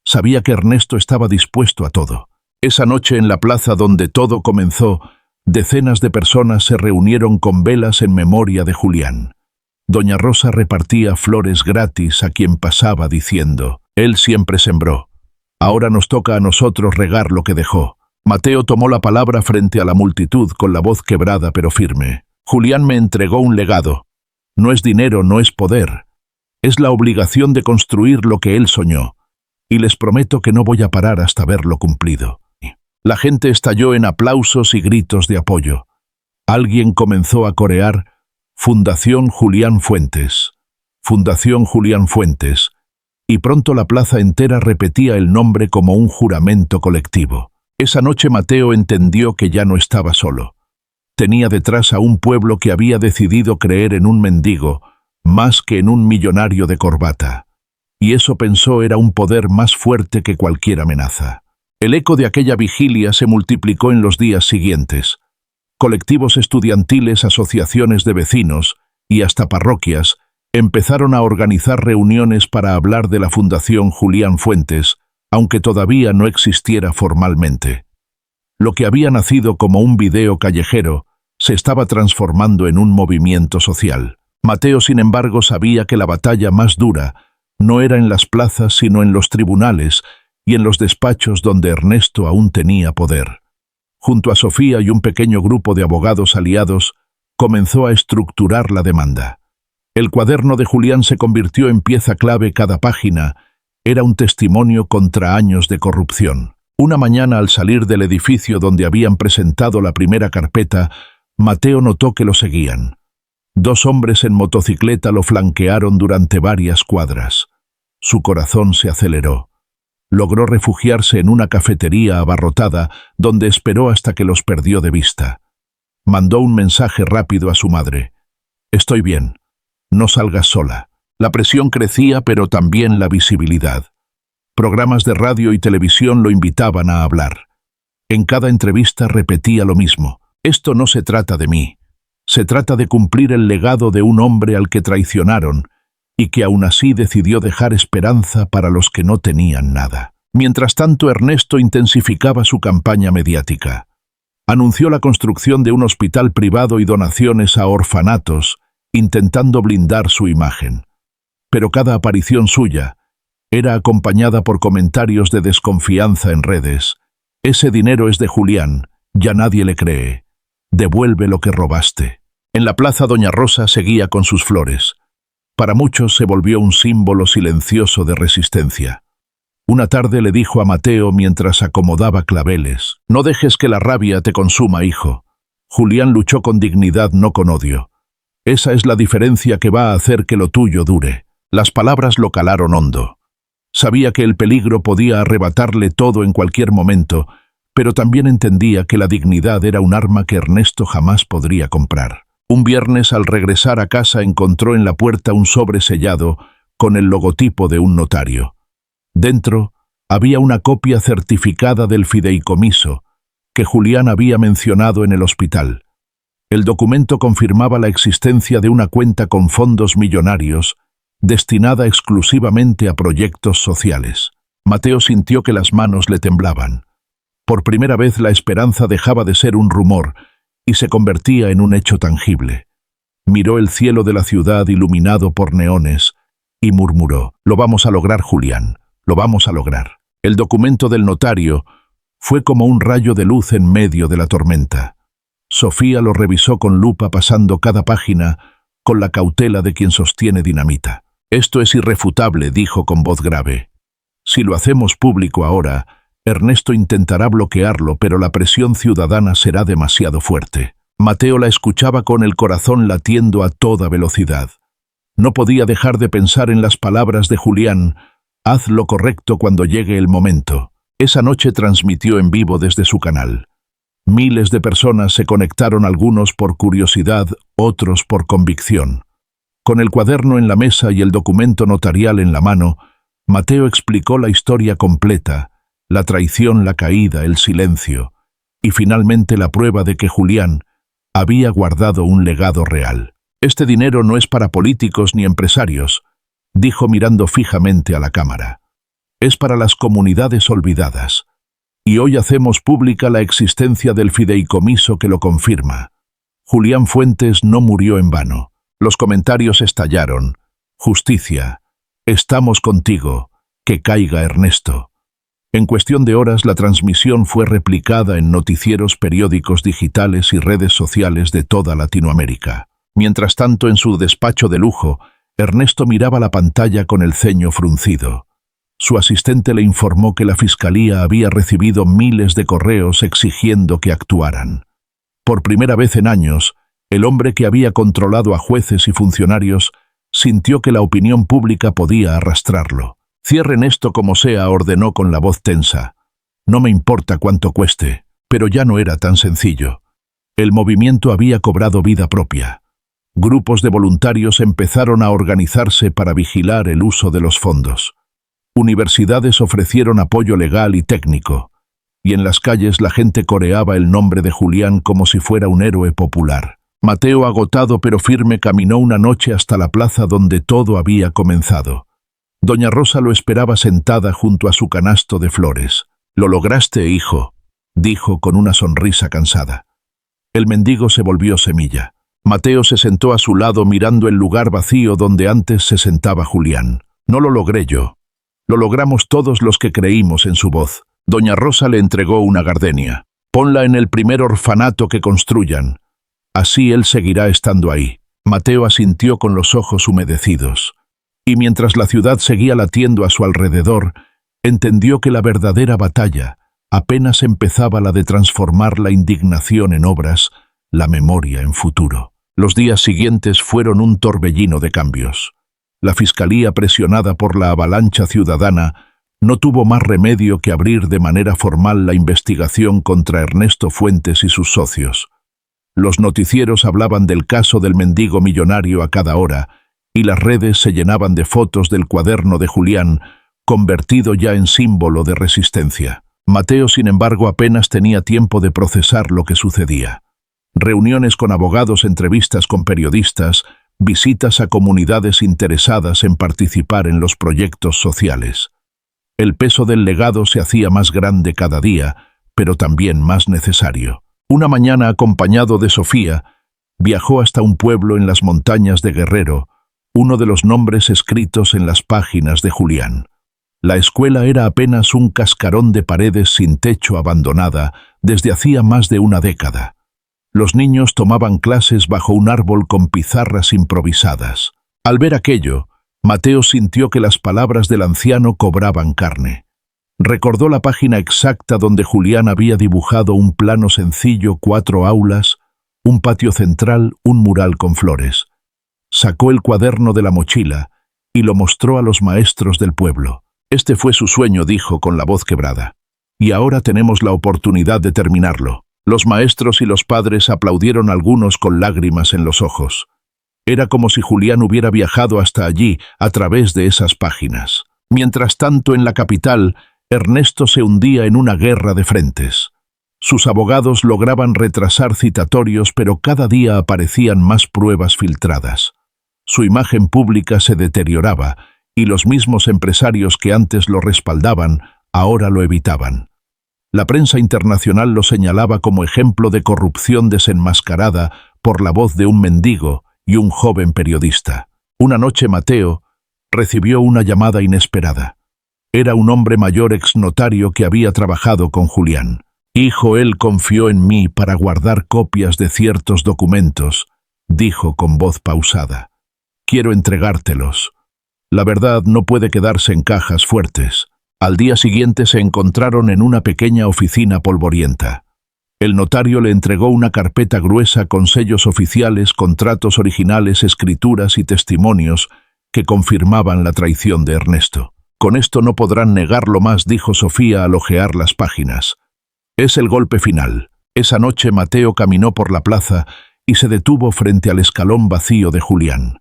Sabía que Ernesto estaba dispuesto a todo. Esa noche, en la plaza donde todo comenzó, decenas de personas se reunieron con velas en memoria de Julián. Doña Rosa repartía flores gratis a quien pasaba diciendo: «Él siempre sembró. Ahora nos toca a nosotros regar lo que dejó». Mateo tomó la palabra frente a la multitud con la voz quebrada pero firme. «Julián me entregó un legado. No es dinero, no es poder. Es la obligación de construir lo que él soñó. Y les prometo que no voy a parar hasta verlo cumplido». La gente estalló en aplausos y gritos de apoyo. Alguien comenzó a corear: «Fundación Julián Fuentes. Fundación Julián Fuentes». Y pronto la plaza entera repetía el nombre como un juramento colectivo. Esa noche Mateo entendió que ya no estaba solo. Tenía detrás a un pueblo que había decidido creer en un mendigo más que en un millonario de corbata. Y eso, pensó, era un poder más fuerte que cualquier amenaza. El eco de aquella vigilia se multiplicó en los días siguientes. Colectivos estudiantiles, asociaciones de vecinos y hasta parroquias empezaron a organizar reuniones para hablar de la Fundación Julián Fuentes, aunque todavía no existiera formalmente. Lo que había nacido como un video callejero se estaba transformando en un movimiento social. Mateo, sin embargo, sabía que la batalla más dura no era en las plazas, sino en los tribunales y en los despachos donde Ernesto aún tenía poder. Junto a Sofía y un pequeño grupo de abogados aliados, comenzó a estructurar la demanda. El cuaderno de Julián se convirtió en pieza clave. Cada página era un testimonio contra años de corrupción. Una mañana, al salir del edificio donde habían presentado la primera carpeta, Mateo notó que lo seguían. 2 hombres en motocicleta lo flanquearon durante varias cuadras. Su corazón se aceleró. Logró refugiarse en una cafetería abarrotada, donde esperó hasta que los perdió de vista. Mandó un mensaje rápido a su madre: «Estoy bien. No salgas sola». La presión crecía, pero también la visibilidad. Programas de radio y televisión lo invitaban a hablar. En cada entrevista repetía lo mismo: «Esto no se trata de mí. Se trata de cumplir el legado de un hombre al que traicionaron y que aún así decidió dejar esperanza para los que no tenían nada». Mientras tanto, Ernesto intensificaba su campaña mediática. Anunció la construcción de un hospital privado y donaciones a orfanatos, intentando blindar su imagen. Pero cada aparición suya era acompañada por comentarios de desconfianza en redes. «Ese dinero es de Julián, ya nadie le cree. Devuelve lo que robaste». En la plaza, Doña Rosa seguía con sus flores. Para muchos se volvió un símbolo silencioso de resistencia. Una tarde le dijo a Mateo mientras acomodaba claveles: «No dejes que la rabia te consuma, hijo. Julián luchó con dignidad, no con odio. Esa es la diferencia que va a hacer que lo tuyo dure. Las palabras lo calaron hondo. Sabía que el peligro podía arrebatarle todo en cualquier momento, pero también entendía que la dignidad era un arma que Ernesto jamás podría comprar. Un viernes, al regresar a casa, encontró en la puerta un sobre sellado con el logotipo de un notario. Dentro había una copia certificada del fideicomiso que Julián había mencionado en el hospital. El documento confirmaba la existencia de una cuenta con fondos millonarios destinada exclusivamente a proyectos sociales. Mateo sintió que las manos le temblaban. Por primera vez la esperanza dejaba de ser un rumor y se convertía en un hecho tangible. Miró el cielo de la ciudad iluminado por neones y murmuró: «Lo vamos a lograr, Julián, lo vamos a lograr». El documento del notario fue como un rayo de luz en medio de la tormenta. Sofía lo revisó con lupa, pasando cada página con la cautela de quien sostiene dinamita. «Esto es irrefutable», dijo con voz grave. «Si lo hacemos público ahora, Ernesto intentará bloquearlo, pero la presión ciudadana será demasiado fuerte». Mateo la escuchaba con el corazón latiendo a toda velocidad. No podía dejar de pensar en las palabras de Julián: «Haz lo correcto cuando llegue el momento». Esa noche transmitió en vivo desde su canal. Miles de personas se conectaron, algunos por curiosidad, otros por convicción. Con el cuaderno en la mesa y el documento notarial en la mano, Mateo explicó la historia completa: la traición, la caída, el silencio, y finalmente la prueba de que Julián había guardado un legado real. «Este dinero no es para políticos ni empresarios», dijo mirando fijamente a la cámara. «Es para las comunidades olvidadas. Y hoy hacemos pública la existencia del fideicomiso que lo confirma». Julián Fuentes no murió en vano. Los comentarios estallaron: «Justicia, estamos contigo, que caiga Ernesto». En cuestión de horas, la transmisión fue replicada en noticieros, periódicos digitales y redes sociales de toda Latinoamérica. Mientras tanto, en su despacho de lujo, Ernesto miraba la pantalla con el ceño fruncido. Su asistente le informó que la fiscalía había recibido miles de correos exigiendo que actuaran. Por primera vez en años, el hombre que había controlado a jueces y funcionarios sintió que la opinión pública podía arrastrarlo. «Cierren esto como sea», ordenó con la voz tensa. «No me importa cuánto cueste». Pero ya no era tan sencillo. El movimiento había cobrado vida propia. Grupos de voluntarios empezaron a organizarse para vigilar el uso de los fondos. Universidades ofrecieron apoyo legal y técnico, y en las calles la gente coreaba el nombre de Julián como si fuera un héroe popular. Mateo, agotado pero firme, caminó una noche hasta la plaza donde todo había comenzado. Doña Rosa lo esperaba sentada junto a su canasto de flores. «Lo lograste, hijo», dijo con una sonrisa cansada. El mendigo se volvió semilla. Mateo se sentó a su lado mirando el lugar vacío donde antes se sentaba Julián. «No lo logré yo. Lo logramos todos los que creímos en su voz». Doña Rosa le entregó una gardenia. «Ponla en el primer orfanato que construyan. Así él seguirá estando ahí». Mateo asintió con los ojos humedecidos. Y mientras la ciudad seguía latiendo a su alrededor, entendió que la verdadera batalla apenas empezaba, la de transformar la indignación en obras, la memoria en futuro. Los días siguientes fueron un torbellino de cambios. La fiscalía, presionada por la avalancha ciudadana, no tuvo más remedio que abrir de manera formal la investigación contra Ernesto Fuentes y sus socios. Los noticieros hablaban del caso del mendigo millonario a cada hora, y las redes se llenaban de fotos del cuaderno de Julián, convertido ya en símbolo de resistencia. Mateo, sin embargo, apenas tenía tiempo de procesar lo que sucedía. Reuniones con abogados, entrevistas con periodistas, visitas a comunidades interesadas en participar en los proyectos sociales. El peso del legado se hacía más grande cada día, pero también más necesario. Una mañana, acompañado de Sofía, viajó hasta un pueblo en las montañas de Guerrero, uno de los nombres escritos en las páginas de Julián. La escuela era apenas un cascarón de paredes sin techo, abandonada desde hacía más de una década. Los niños tomaban clases bajo un árbol con pizarras improvisadas. Al ver aquello, Mateo sintió que las palabras del anciano cobraban carne. Recordó la página exacta donde Julián había dibujado un plano sencillo: 4 aulas, un patio central, un mural con flores. Sacó el cuaderno de la mochila y lo mostró a los maestros del pueblo. Este fue su sueño, dijo con la voz quebrada. Y ahora tenemos la oportunidad de terminarlo. Los maestros y los padres aplaudieron, algunos con lágrimas en los ojos. Era como si Julián hubiera viajado hasta allí a través de esas páginas. Mientras tanto, en la capital, Ernesto se hundía en una guerra de frentes. Sus abogados lograban retrasar citatorios, pero cada día aparecían más pruebas filtradas. Su imagen pública se deterioraba, y los mismos empresarios que antes lo respaldaban, ahora lo evitaban. La prensa internacional lo señalaba como ejemplo de corrupción desenmascarada por la voz de un mendigo y un joven periodista. Una noche Mateo recibió una llamada inesperada. Era un hombre mayor, exnotario que había trabajado con Julián. «Hijo, él confió en mí para guardar copias de ciertos documentos», dijo con voz pausada. «Quiero entregártelos. La verdad no puede quedarse en cajas fuertes». Al día siguiente se encontraron en una pequeña oficina polvorienta. El notario le entregó una carpeta gruesa con sellos oficiales, contratos originales, escrituras y testimonios que confirmaban la traición de Ernesto. «Con esto no podrán negarlo más», dijo Sofía al hojear las páginas. «Es el golpe final». Esa noche Mateo caminó por la plaza y se detuvo frente al escalón vacío de Julián.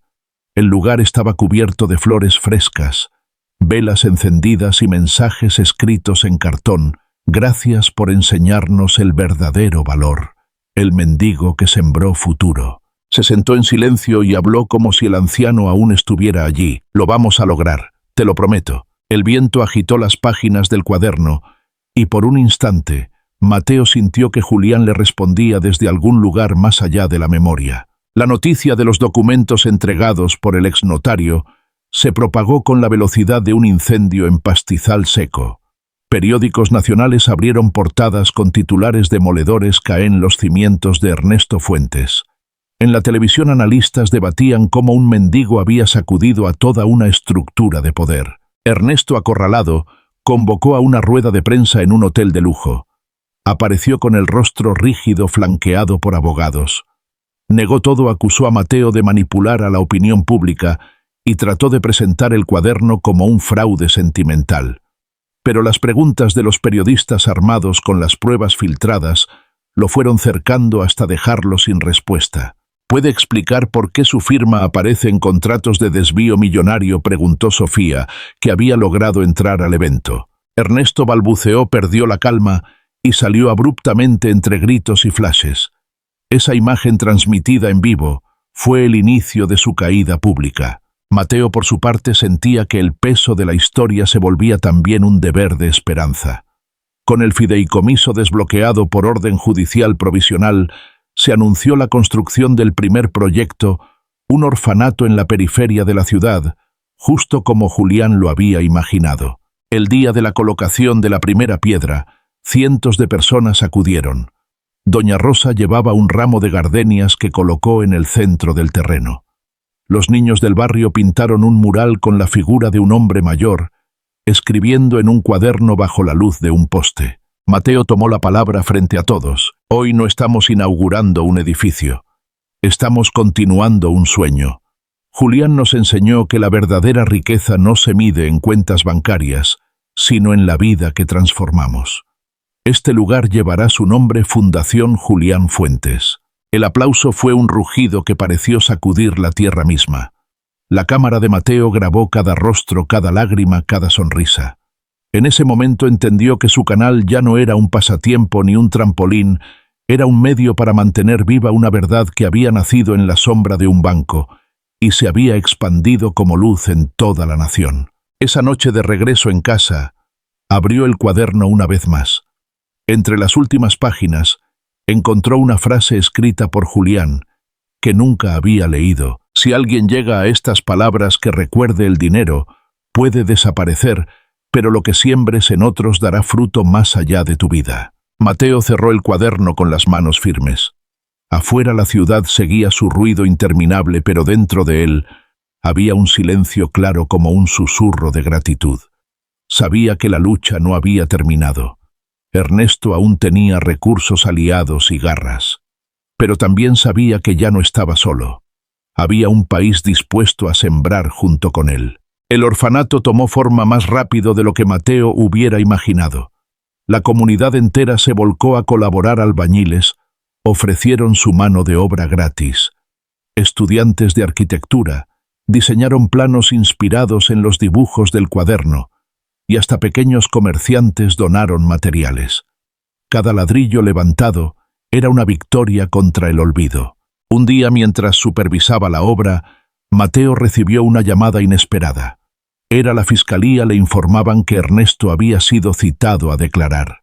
El lugar estaba cubierto de flores frescas, velas encendidas y mensajes escritos en cartón. «Gracias por enseñarnos el verdadero valor. El mendigo que sembró futuro». Se sentó en silencio y habló como si el anciano aún estuviera allí. «Lo vamos a lograr, te lo prometo». El viento agitó las páginas del cuaderno y por un instante Mateo sintió que Julián le respondía desde algún lugar más allá de la memoria. La noticia de los documentos entregados por el exnotario se propagó con la velocidad de un incendio en pastizal seco. Periódicos nacionales abrieron portadas con titulares demoledores: «Caen los cimientos de Ernesto Fuentes». En la televisión analistas debatían cómo un mendigo había sacudido a toda una estructura de poder. Ernesto, acorralado, convocó a una rueda de prensa en un hotel de lujo. Apareció con el rostro rígido, flanqueado por abogados. Negó todo, acusó a Mateo de manipular a la opinión pública y trató de presentar el cuaderno como un fraude sentimental. Pero las preguntas de los periodistas, armados con las pruebas filtradas, lo fueron cercando hasta dejarlo sin respuesta. «¿Puede explicar por qué su firma aparece en contratos de desvío millonario?», preguntó Sofía, que había logrado entrar al evento. Ernesto balbuceó, perdió la calma y salió abruptamente entre gritos y flashes. Esa imagen transmitida en vivo fue el inicio de su caída pública. Mateo, por su parte, sentía que el peso de la historia se volvía también un deber de esperanza. Con el fideicomiso desbloqueado por orden judicial provisional, se anunció la construcción del primer proyecto, un orfanato en la periferia de la ciudad, justo como Julián lo había imaginado. El día de la colocación de la primera piedra, cientos de personas acudieron. Doña Rosa llevaba un ramo de gardenias que colocó en el centro del terreno. Los niños del barrio pintaron un mural con la figura de un hombre mayor, escribiendo en un cuaderno bajo la luz de un poste. Mateo tomó la palabra frente a todos. «Hoy no estamos inaugurando un edificio. Estamos continuando un sueño. Julián nos enseñó que la verdadera riqueza no se mide en cuentas bancarias, sino en la vida que transformamos. Este lugar llevará su nombre, Fundación Julián Fuentes». El aplauso fue un rugido que pareció sacudir la tierra misma. La cámara de Mateo grabó cada rostro, cada lágrima, cada sonrisa. En ese momento entendió que su canal ya no era un pasatiempo ni un trampolín, era un medio para mantener viva una verdad que había nacido en la sombra de un banco y se había expandido como luz en toda la nación. Esa noche, de regreso en casa, abrió el cuaderno una vez más. Entre las últimas páginas, encontró una frase escrita por Julián, que nunca había leído. «Si alguien llega a estas palabras, que recuerde: el dinero puede desaparecer, pero lo que siembres en otros dará fruto más allá de tu vida». Mateo cerró el cuaderno con las manos firmes. Afuera la ciudad seguía su ruido interminable, pero dentro de él había un silencio claro como un susurro de gratitud. Sabía que la lucha no había terminado. Ernesto aún tenía recursos, aliados y garras. Pero también sabía que ya no estaba solo. Había un país dispuesto a sembrar junto con él. El orfanato tomó forma más rápido de lo que Mateo hubiera imaginado. La comunidad entera se volcó a colaborar. Albañiles ofrecieron su mano de obra gratis. Estudiantes de arquitectura diseñaron planos inspirados en los dibujos del cuaderno, y hasta pequeños comerciantes donaron materiales. Cada ladrillo levantado era una victoria contra el olvido. Un día, mientras supervisaba la obra, Mateo recibió una llamada inesperada. Era la fiscalía. Le informaban que Ernesto había sido citado a declarar.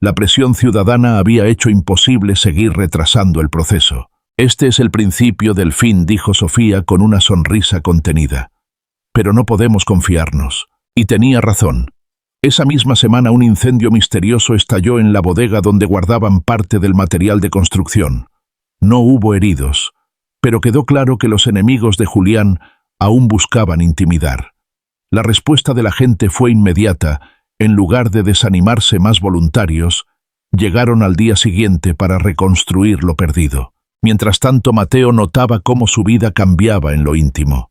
La presión ciudadana había hecho imposible seguir retrasando el proceso. «Este es el principio del fin», dijo Sofía con una sonrisa contenida. «Pero no podemos confiarnos». Y tenía razón. Esa misma semana un incendio misterioso estalló en la bodega donde guardaban parte del material de construcción. No hubo heridos, pero quedó claro que los enemigos de Julián aún buscaban intimidar. La respuesta de la gente fue inmediata. En lugar de desanimarse, más voluntarios llegaron al día siguiente para reconstruir lo perdido. Mientras tanto, Mateo notaba cómo su vida cambiaba en lo íntimo.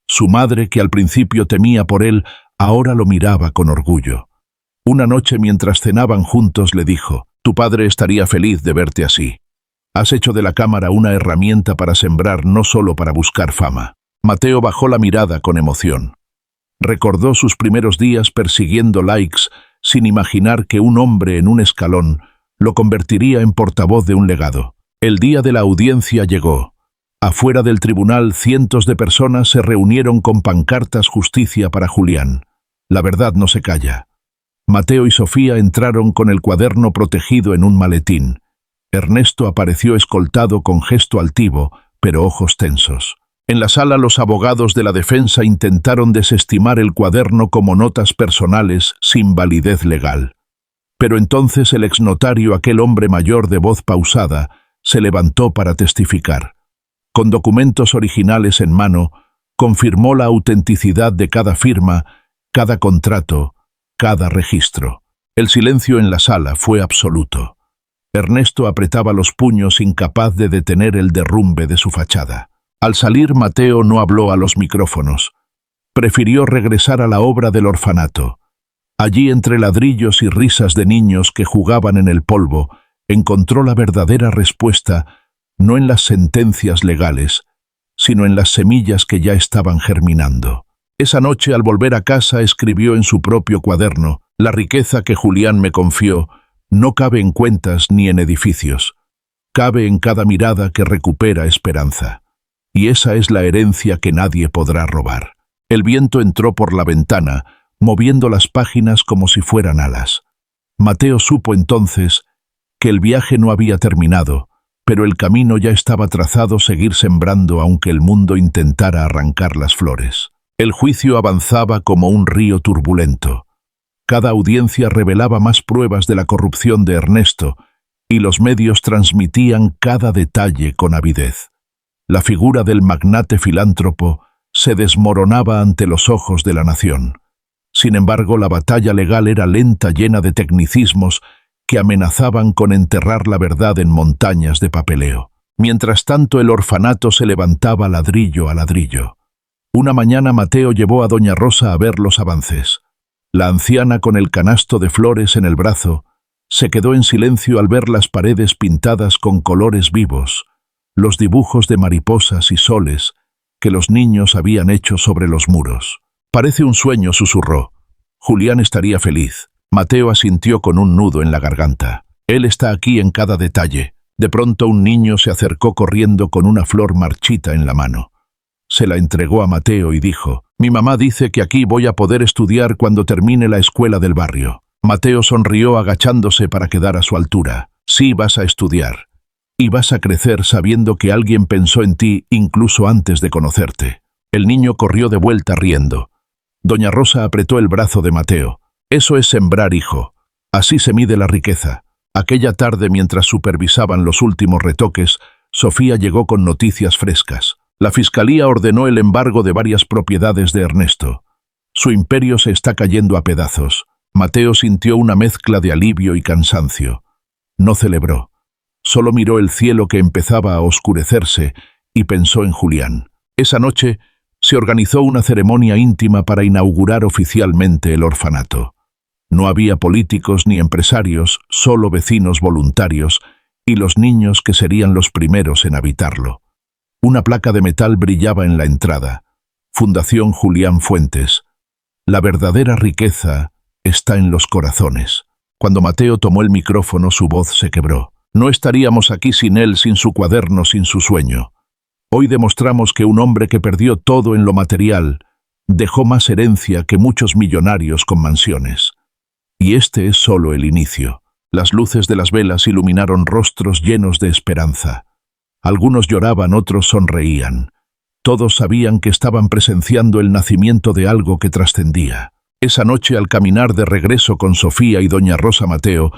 Su madre, que al principio temía por él, ahora lo miraba con orgullo. Una noche, mientras cenaban juntos, le dijo: «Tu padre estaría feliz de verte así. Has hecho de la cámara una herramienta para sembrar, no solo para buscar fama». Mateo bajó la mirada con emoción. Recordó sus primeros días persiguiendo likes, sin imaginar que un hombre en un escalón lo convertiría en portavoz de un legado. El día de la audiencia llegó. Afuera del tribunal, cientos de personas se reunieron con pancartas «Justicia para Julián». La verdad no se calla. Mateo y Sofía entraron con el cuaderno protegido en un maletín. Ernesto apareció escoltado con gesto altivo, pero ojos tensos. En la sala, los abogados de la defensa intentaron desestimar el cuaderno como notas personales sin validez legal. Pero entonces el exnotario, aquel hombre mayor de voz pausada, se levantó para testificar. Con documentos originales en mano, confirmó la autenticidad de cada firma, cada contrato, cada registro. El silencio en la sala fue absoluto. Ernesto apretaba los puños, incapaz de detener el derrumbe de su fachada. Al salir, Mateo no habló a los micrófonos. Prefirió regresar a la obra del orfanato. Allí, entre ladrillos y risas de niños que jugaban en el polvo, encontró la verdadera respuesta, no en las sentencias legales, sino en las semillas que ya estaban germinando. Esa noche, al volver a casa, escribió en su propio cuaderno: «La riqueza que Julián me confió no cabe en cuentas ni en edificios. Cabe en cada mirada que recupera esperanza. Y esa es la herencia que nadie podrá robar». El viento entró por la ventana, moviendo las páginas como si fueran alas. Mateo supo entonces que el viaje no había terminado, pero el camino ya estaba trazado: seguir sembrando aunque el mundo intentara arrancar las flores. El juicio avanzaba como un río turbulento. Cada audiencia revelaba más pruebas de la corrupción de Ernesto, y los medios transmitían cada detalle con avidez. La figura del magnate filántropo se desmoronaba ante los ojos de la nación. Sin embargo, la batalla legal era lenta, llena de tecnicismos que amenazaban con enterrar la verdad en montañas de papeleo. Mientras tanto, el orfanato se levantaba ladrillo a ladrillo. Una mañana, Mateo llevó a doña Rosa a ver los avances. La anciana, con el canasto de flores en el brazo, se quedó en silencio al ver las paredes pintadas con colores vivos, los dibujos de mariposas y soles que los niños habían hecho sobre los muros. «Parece un sueño», susurró. «Julián estaría feliz». Mateo asintió con un nudo en la garganta. «Él está aquí en cada detalle». De pronto un niño se acercó corriendo con una flor marchita en la mano. Se la entregó a Mateo y dijo: «Mi mamá dice que aquí voy a poder estudiar cuando termine la escuela del barrio». Mateo sonrió agachándose para quedar a su altura. «Sí, vas a estudiar. Y vas a crecer sabiendo que alguien pensó en ti incluso antes de conocerte». El niño corrió de vuelta riendo. Doña Rosa apretó el brazo de Mateo. «Eso es sembrar, hijo. Así se mide la riqueza». Aquella tarde, mientras supervisaban los últimos retoques, Sofía llegó con noticias frescas. La fiscalía ordenó el embargo de varias propiedades de Ernesto. Su imperio se está cayendo a pedazos. Mateo sintió una mezcla de alivio y cansancio. No celebró. Solo miró el cielo que empezaba a oscurecerse y pensó en Julián. Esa noche se organizó una ceremonia íntima para inaugurar oficialmente el orfanato. No había políticos ni empresarios, solo vecinos voluntarios y los niños que serían los primeros en habitarlo. Una placa de metal brillaba en la entrada. Fundación Julián Fuentes. La verdadera riqueza está en los corazones. Cuando Mateo tomó el micrófono, su voz se quebró. No estaríamos aquí sin él, sin su cuaderno, sin su sueño. Hoy demostramos que un hombre que perdió todo en lo material dejó más herencia que muchos millonarios con mansiones. Y este es solo el inicio. Las luces de las velas iluminaron rostros llenos de esperanza. Algunos lloraban, otros sonreían. Todos sabían que estaban presenciando el nacimiento de algo que trascendía. Esa noche, al caminar de regreso con Sofía y doña Rosa Mateo,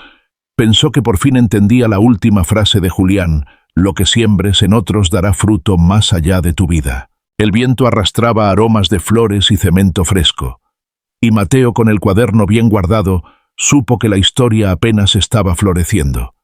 pensó que por fin entendía la última frase de Julián: lo que siembres en otros dará fruto más allá de tu vida. El viento arrastraba aromas de flores y cemento fresco. Y Mateo, con el cuaderno bien guardado, supo que la historia apenas estaba floreciendo.